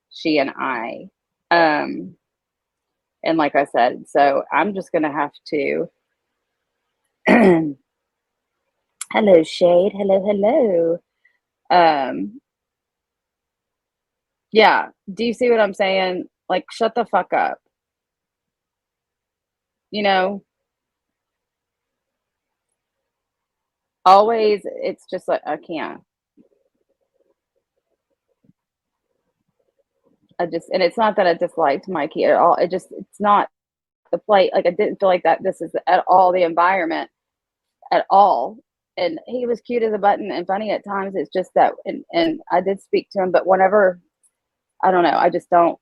she and I. And like I said, so I'm just going to have to. Hello, Shade. Hello. Yeah. Do you see what I'm saying? Like, shut the fuck up. Always, it's just like, I can't. And it's not that I disliked Mikey at all. It's not the play. Like, I didn't feel like that this is at all the environment at all. And he was cute as a button and funny at times. It's just that, and I did speak to him, but whenever, I don't know, I just don't.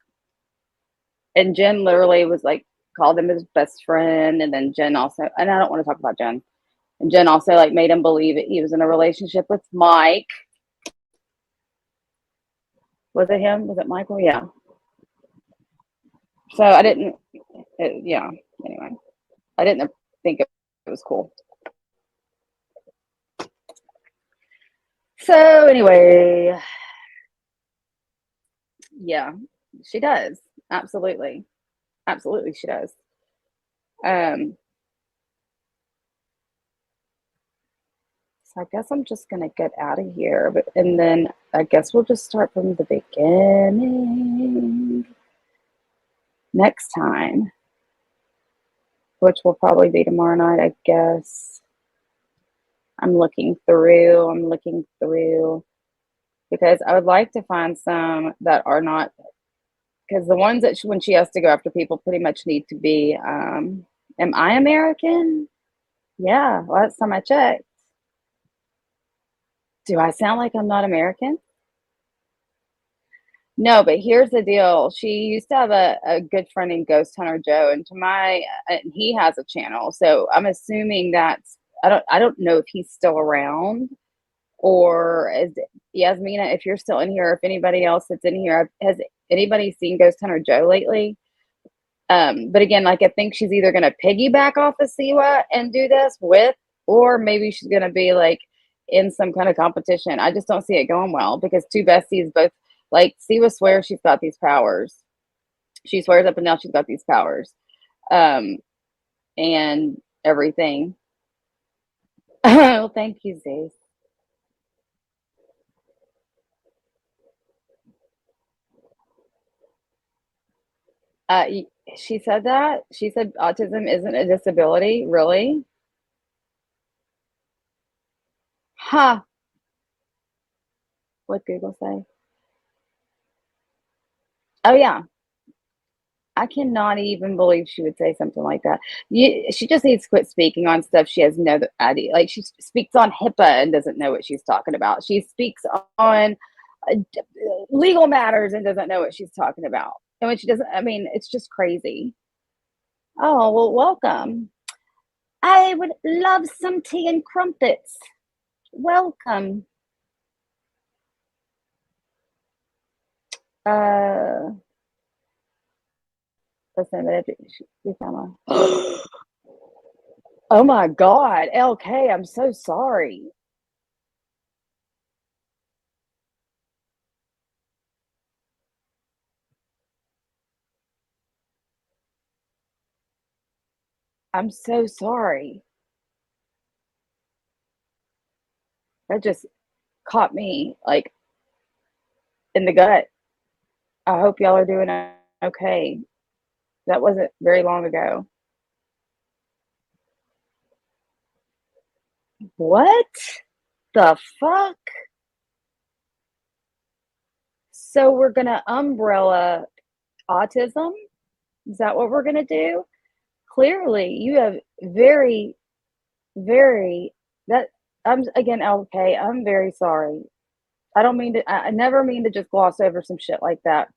And Jen literally was like, called him his best friend. And then Jen also, and I don't want to talk about Jen. And Jen also like made him believe that he was in a relationship with Mike. Was it him? Was it Michael? Yeah. So I didn't, yeah. Anyway, I didn't think it was cool. So anyway, yeah, she does. Absolutely. Absolutely she does. So I guess I'm just gonna get out of here, and then I guess we'll just start from the beginning next time, which will probably be tomorrow night, I guess. I'm looking through because I would like to find some that are not, because the ones that when she has to go after people pretty much need to be, am I American? Yeah, last time I checked. Do I sound like I'm not American? No, but here's the deal. She used to have a good friend named Ghost Hunter Joe, and he has a channel. So I'm assuming that's, I don't know if he's still around, or is Yasmina, if you're still in here, if anybody else that's in here, has anybody seen Ghost Hunter Joe lately? But again, like I think she's either gonna piggyback off of Siwa and do this with, or maybe she's gonna be like in some kind of competition. I just don't see it going well because two besties both, like Siwa swears she's got these powers. She swears up and down she's got these powers. And everything. Oh, thank you, Zace. She said that. She said autism isn't a disability. Really? Huh. What Google say? Oh yeah. I cannot even believe she would say something like that. She just needs to quit speaking on stuff she has no idea. Like she speaks on HIPAA and doesn't know what she's talking about. She speaks on legal matters and doesn't know what she's talking about. And when she doesn't, I mean, it's just crazy. Oh, well, welcome. I would love some tea and crumpets. Welcome. Listen, but we found a. Oh my God, LK, I'm so sorry. I'm so sorry. That just caught me like in the gut. I hope y'all are doing okay. That wasn't very long ago. What the fuck? So we're gonna umbrella autism? Is that what we're gonna do? Clearly, you have very, very that I'm again, LK, I'm very sorry. I don't mean to, I never mean to just gloss over some shit like that.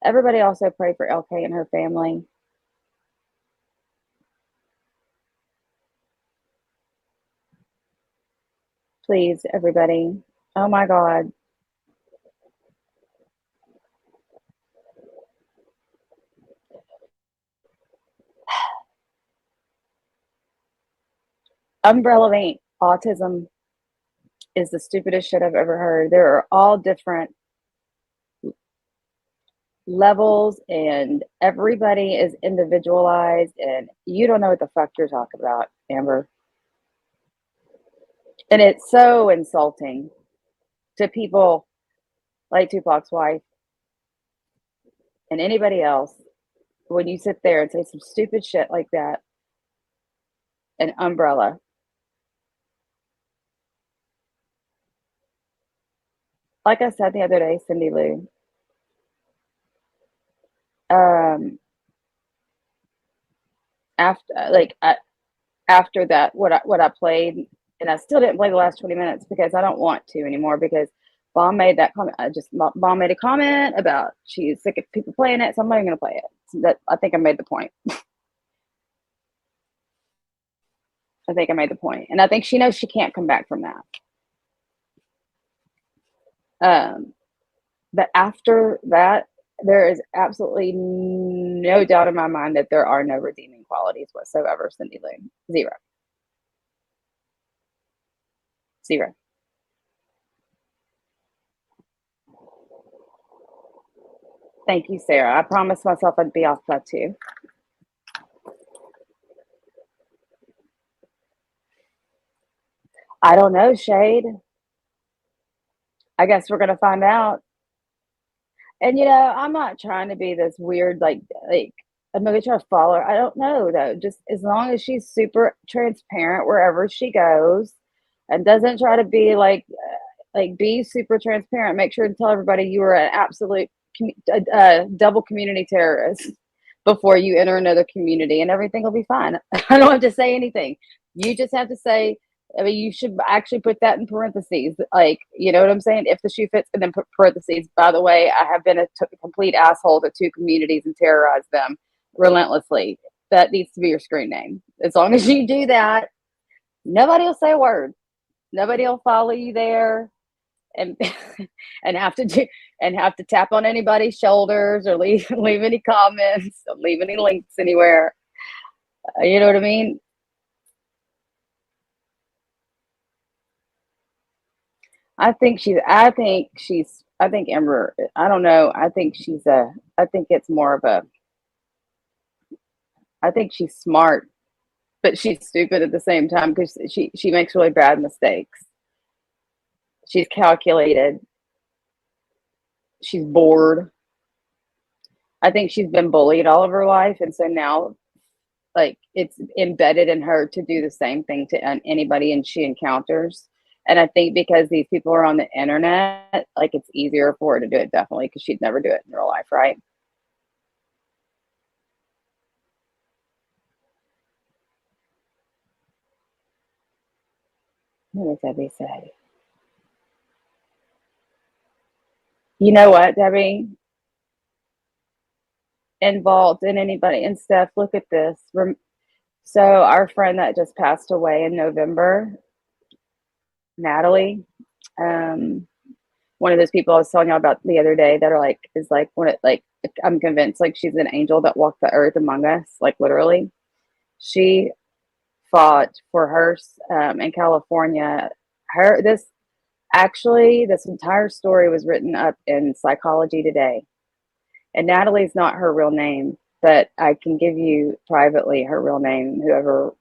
Everybody also pray for LK and her family. Please, everybody. Oh my God. Umbrella ain't autism is the stupidest shit I've ever heard. There are all different levels and everybody is individualized and you don't know what the fuck you're talking about, Amber. And it's so insulting to people like Tupac's wife and anybody else when you sit there and say some stupid shit like that. An umbrella. Like I said the other day, Cindy Lou, after that, what I played, and I still didn't play the last 20 minutes because I don't want to anymore because Bomb made that comment. Bomb made a comment about she's sick of people playing it, so I'm not even gonna play it. So that I think I made the point. I think I made the point, and I think she knows she can't come back from that. But after that, there is absolutely no doubt in my mind that there are no redeeming qualities whatsoever, Cindy Lou. Zero. Zero. Thank you, Sarah. I promised myself I'd be off by 2. I don't know, Shade. I guess we're gonna find out. And I'm not trying to be this weird, like I'm gonna try to follow her. I don't know though. Just as long as she's super transparent wherever she goes, and doesn't try to be like be super transparent. Make sure to tell everybody you are an absolute double community terrorist before you enter another community, and everything will be fine. I don't have to say anything. You just have to say. I mean, you should actually put that in parentheses. Like, you know what I'm saying? If the shoe fits, and then put parentheses. By the way, I have been a complete asshole to 2 communities and terrorized them relentlessly. That needs to be your screen name. As long as you do that, nobody will say a word. Nobody will follow you there, and and have to tap on anybody's shoulders or leave any comments or leave any links anywhere. You know what I mean? I think Amber, I don't know. I think it's more of I think she's smart, but she's stupid at the same time because she makes really bad mistakes. She's calculated. She's bored. I think she's been bullied all of her life. And so now, like, it's embedded in her to do the same thing to anybody and she encounters. And I think because these people are on the internet, like, it's easier for her to do it, definitely, because she'd never do it in real life, right? What does Debbie say? You know what, Debbie? Involved in anybody and Steph, look at this. So our friend that just passed away in November, Natalie, one of those people I was telling y'all about the other day that are like, is like, when it, like, I'm convinced like she's an angel that walked the earth among us, like literally. She fought for her in California. This entire story was written up in Psychology Today. And Natalie's not her real name, but I can give you privately her real name, whoever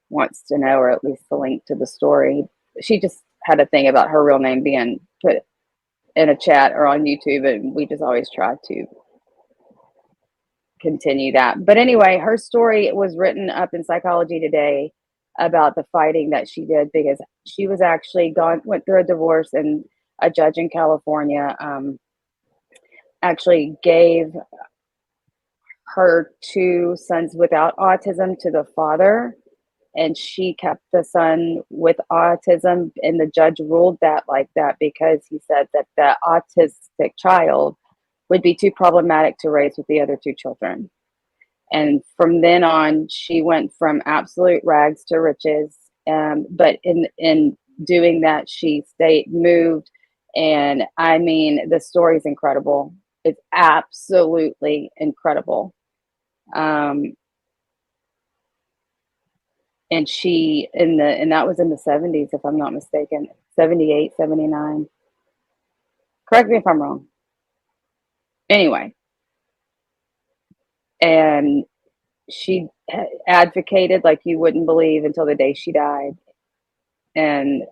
wants to know, or at least the link to the story. She just had a thing about her real name being put in a chat or on YouTube, and we just always try to continue that. But anyway, her story was written up in Psychology Today about the fighting that she did, because she was actually went through a divorce, and a judge in California actually gave her 2 sons without autism to the father, and she kept the son with autism, and the judge ruled that like that because he said that the autistic child would be too problematic to raise with the other 2 children. And from then on, she went from absolute rags to riches. But in doing that, she moved, and I mean, the story is incredible. It's absolutely incredible. And that was in the 70s, if I'm not mistaken, 78, 79. Correct me if I'm wrong. Anyway, and she advocated like you wouldn't believe until the day she died. And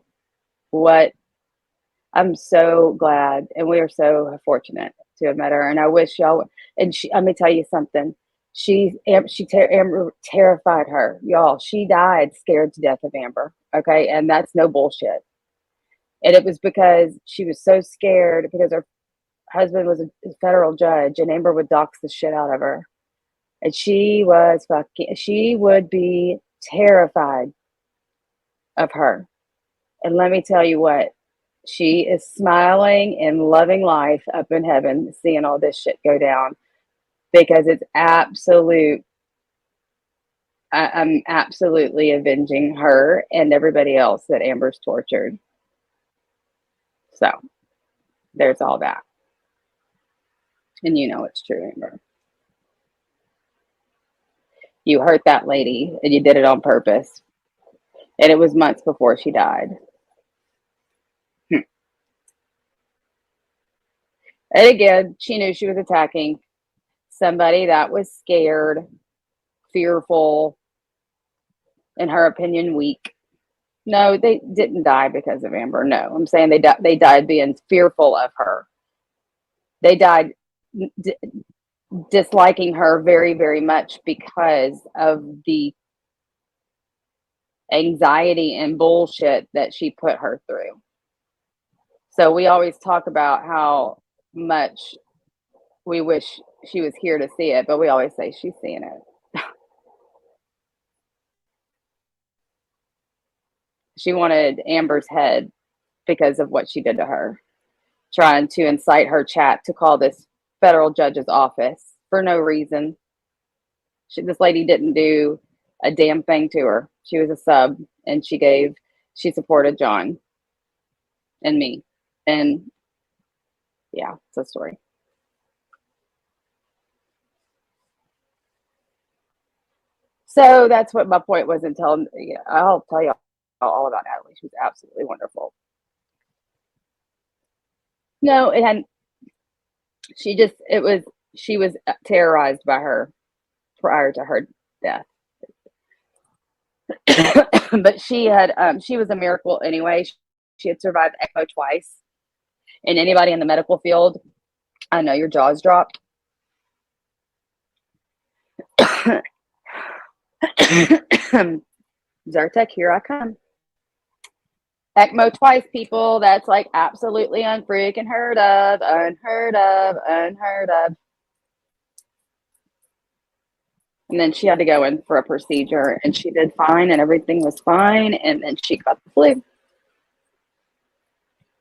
I'm so glad, and we are so fortunate to have met her. And I wish y'all. And let me tell you something. Amber terrified her, y'all. She died scared to death of Amber. Okay, and that's no bullshit. And it was because she was so scared because her husband was a federal judge, and Amber would dox the shit out of her. And she would be terrified of her. And let me tell you what, she is smiling and loving life up in heaven, seeing all this shit go down, because it's absolute. I'm absolutely avenging her and everybody else that Amber's tortured. So there's all that. And you know it's true, Amber. You hurt that lady and you did it on purpose. And it was months before she died. And again, she knew she was attacking somebody that was scared, fearful, in her opinion, weak. No, they didn't die because of Amber. No, I'm saying they died being fearful of her. They died disliking her very, very much because of the anxiety and bullshit that she put her through. So we always talk about how much we wish she was here to see it, but we always say she's seeing it. She wanted Amber's head because of what she did to her, trying to incite her chat to call this federal judge's office for no reason. This lady didn't do a damn thing to her. She was a sub, and she supported John and me. And yeah, it's a story. So that's what my point was until I'll tell you all about Natalie. She was absolutely wonderful. No, it hadn't. She was terrorized by her prior to her death. But she was a miracle anyway. She had survived ECMO twice. And anybody in the medical field, I know your jaws dropped. Zyrtec, here I come. ECMO twice, people. That's like absolutely unfreaking heard of. Unheard of. Unheard of. And then she had to go in for a procedure, and she did fine, and everything was fine. And then she got the flu.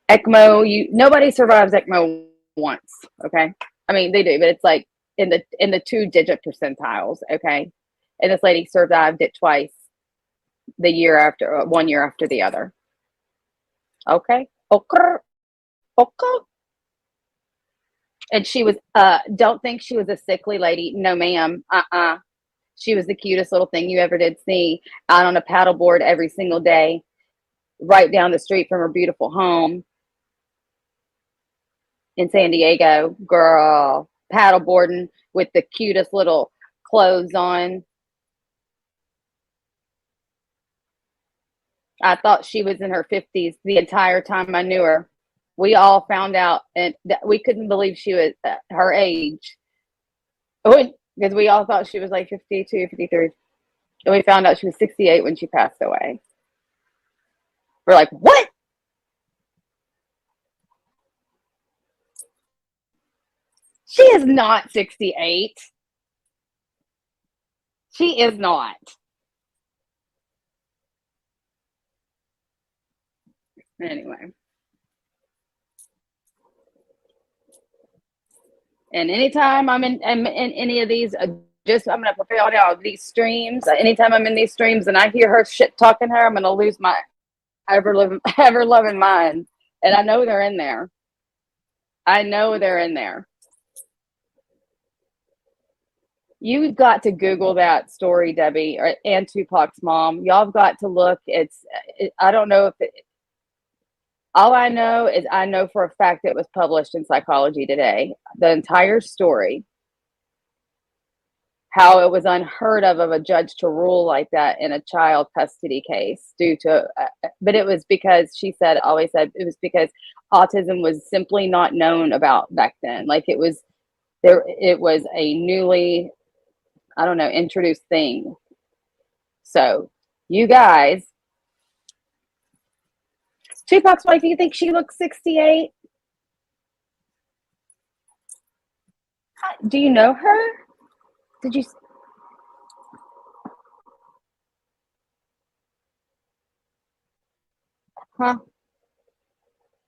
ECMO, nobody survives ECMO once. Okay, I mean they do, but it's like in the 2-digit percentiles. Okay, and this lady survived it twice. 1 year after the other. Okay. And she was don't think she was a sickly lady. No, ma'am. She was the cutest little thing you ever did see, out on a paddleboard every single day, right down the street from her beautiful home in San Diego. Girl, paddleboarding with the cutest little clothes on. I thought she was in her 50s the entire time I knew her. We all found out, and we couldn't believe she was her age. Because we all thought she was like 52, 53. And we found out she was 68 when she passed away. We're like, what? She is not 68. She is not. Anyway. And anytime I'm in any of these, I'm going to prepare all these streams. Anytime I'm in these streams and I hear her shit talking her, I'm going to lose my ever loving mind. And I know they're in there. I know they're in there. You've got to Google that story, Debbie, and Tupac's mom. Y'all have got to look. I don't know if all I know is I know for a fact it was published in Psychology Today. The entire story, how it was unheard of a judge to rule like that in a child custody case but it was because always said it was because autism was simply not known about back then. Like it was a newly, I don't know, introduced thing. So you guys, Tupac's wife, do you think she looks 68? Do you know her? Did you? Huh?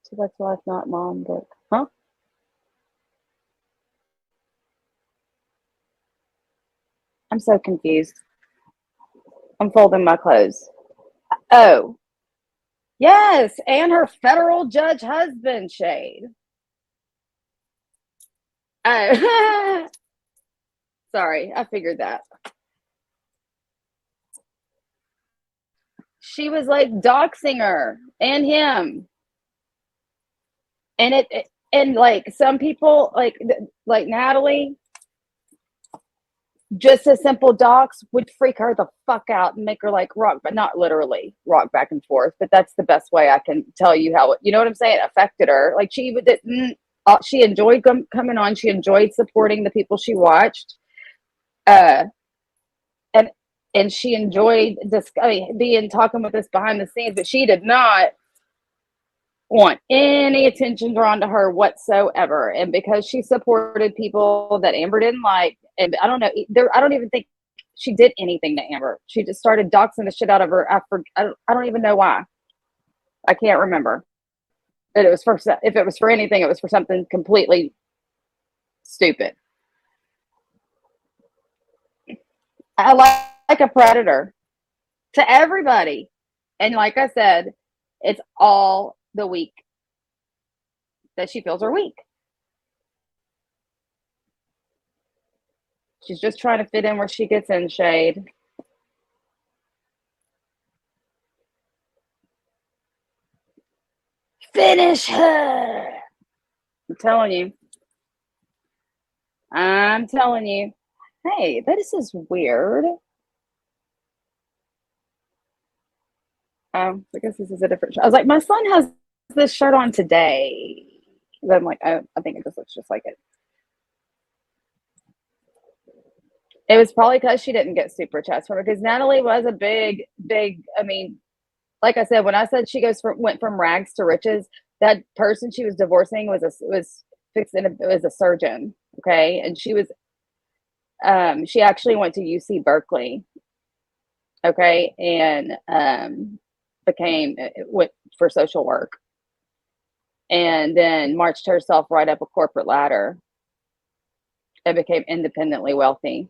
Tupac's wife, not mom, but huh? I'm so confused. I'm folding my clothes. Oh, yes, and her federal judge husband, Shade. Oh, sorry, I figured that. She was like doxing her and him, and and like some people like Natalie, just a simple dox would freak her the fuck out and make her like rock, but not literally rock back and forth. But that's the best way I can tell you how it, you know what I'm saying, it affected her. Like she didn't. She enjoyed coming on. She enjoyed supporting the people she watched. Uh, and she enjoyed this. I mean, being talking with us behind the scenes, but she did not want any attention drawn to her whatsoever. And because she supported people that Amber didn't like, and I don't know, I don't even think she did anything to Amber. She just started doxing the shit out of her. I don't even know why. I can't remember. But it was for, if it was for anything, it was for something completely stupid. I like a predator to everybody. And like I said, it's all the weak that she feels are weak. She's just trying to fit in where she gets in, Shade. Finish her. I'm telling you. I'm telling you. Hey, this is weird. I guess this is a different shirt. I was like, my son has this shirt on today. Then I'm like, oh, I think it just looks just like it. It was probably because she didn't get super chats from her, because Natalie was a big, I mean, like I said, when I said she went from rags to riches, that person she was divorcing was a surgeon. Okay. And she actually went to UC Berkeley. Okay. And, went for social work, and then marched herself right up a corporate ladder and became independently wealthy.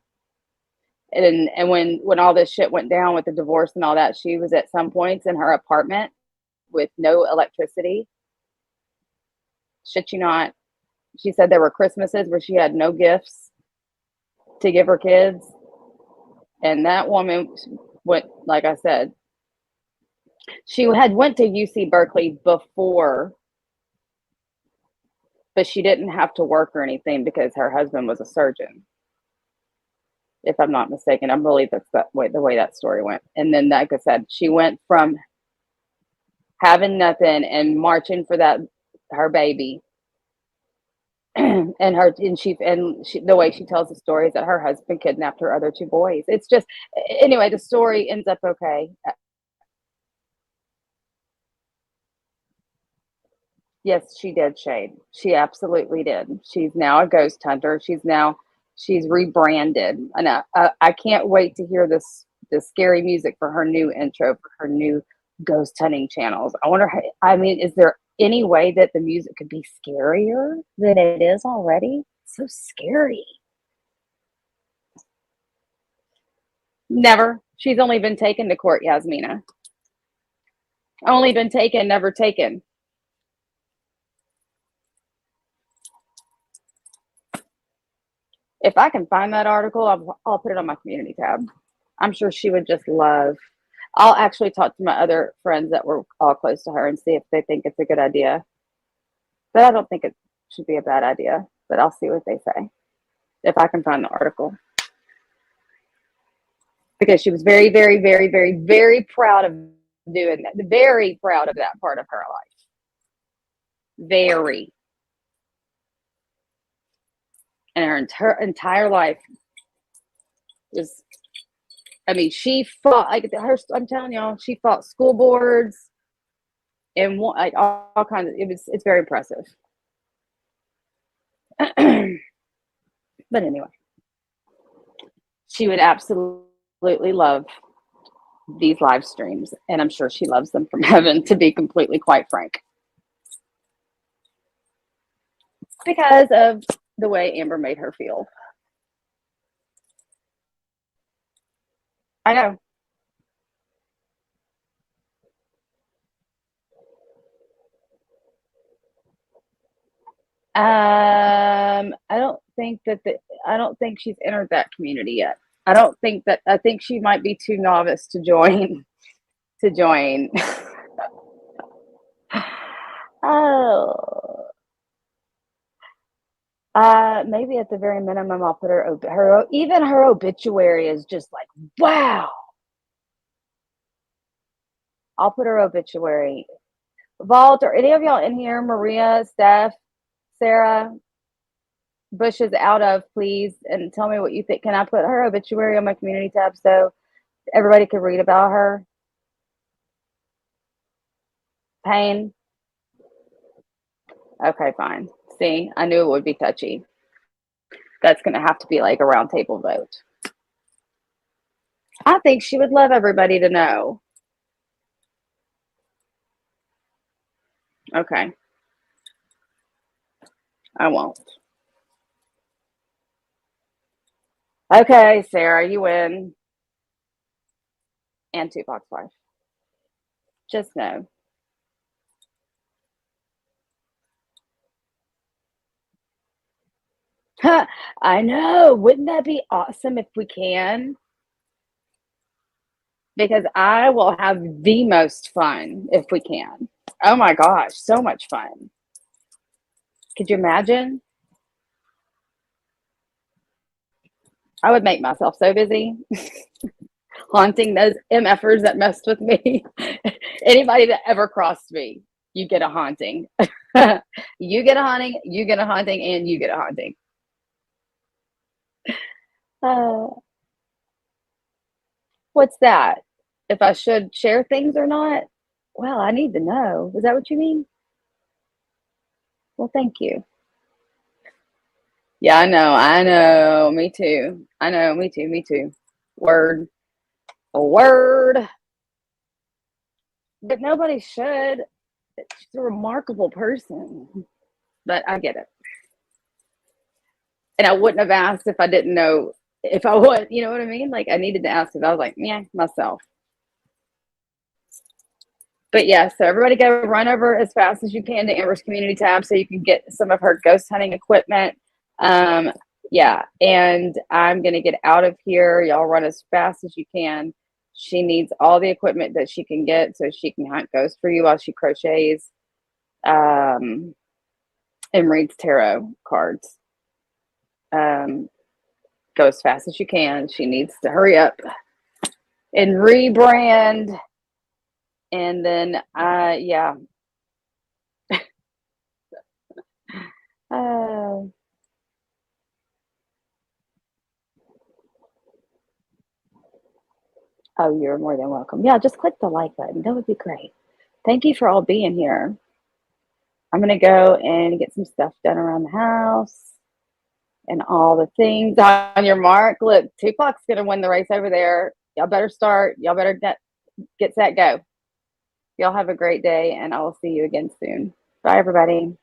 And when all this shit went down with the divorce and all that, she was at some points in her apartment with no electricity. Shit you not. She said there were Christmases where she had no gifts to give her kids. And that woman went, like I said, she had went to UC Berkeley before, but she didn't have to work or anything because her husband was a surgeon. If I'm not mistaken, I believe that's the way that story went. And then, like I said, she went from having nothing and marching for her baby, and the way she tells the story is that her husband kidnapped her other two boys. It's just, anyway, the story ends up okay. Yes, she did, Shade. She absolutely did. She's now a ghost hunter. She's rebranded, and I can't wait to hear the scary music for her new intro for her new ghost hunting channels. I wonder I mean, is there any way that the music could be scarier than it is already? So scary. Never. She's only been taken to court, Yasmina. Only been taken, never taken. If I can find that article, I'll put it on my community tab. I'm sure she would just love. I'll actually talk to my other friends that were all close to her and see if they think it's a good idea. But I don't think it should be a bad idea. But I'll see what they say if I can find the article. Because she was very, very, very, very, very proud of doing that. Very proud of that part of her life. Very. And her entire life was, I mean, she fought, I'm telling y'all, she fought school boards and like all kinds of, it's very impressive. But anyway, she would absolutely love these live streams, and I'm sure she loves them from heaven, to be completely quite frank, because of the way Amber made her feel. I know. I don't think that I don't think she's entered that community yet. I think she might be too novice to join to join. Oh, maybe at the very minimum, I'll put even her obituary is just like, wow. I'll put her obituary. Vault, or any of y'all in here, Maria, Steph, Sarah, Bush is out of, please, and tell me what you think. Can I put her obituary on my community tab so everybody can read about her? Pain. Okay, fine. See, I knew it would be touchy. That's going to have to be like a round table vote. I think she would love everybody to know. Okay. I won't. Okay, Sarah, you win. And Tupac's wife. Just know. I know. Wouldn't that be awesome if we can? Because I will have the most fun if we can. Oh my gosh, so much fun. Could you imagine? I would make myself so busy haunting those MFers that messed with me. Anybody that ever crossed me, you get a haunting. You get a haunting, you get a haunting, and you get a haunting. What's that? If I should share things or not? Well, I need to know. Is that what you mean? Well, thank you. Yeah, I know. I know. Me too. I know. Me too. Me too. Word. A word. But nobody should. She's a remarkable person. But I get it. And I wouldn't have asked if I didn't know if I would. You know what I mean? Like, I needed to ask if I was like, yeah, myself. But yeah, so everybody go run over as fast as you can to Amber's community tab so you can get some of her ghost hunting equipment. Yeah, and I'm going to get out of here. Y'all run as fast as you can. She needs all the equipment that she can get so she can hunt ghosts for you while she crochets and reads tarot cards. Go as fast as you can. She needs to hurry up and rebrand. And then, yeah. Oh, you're more than welcome. Yeah, just click the like button. That would be great. Thank you for all being here. I'm going to go and get some stuff done around the house and all the things on your mark. Look, Tupac's going to win the race over there. Y'all better start. Y'all better get set, go. Y'all have a great day, and I will see you again soon. Bye, everybody.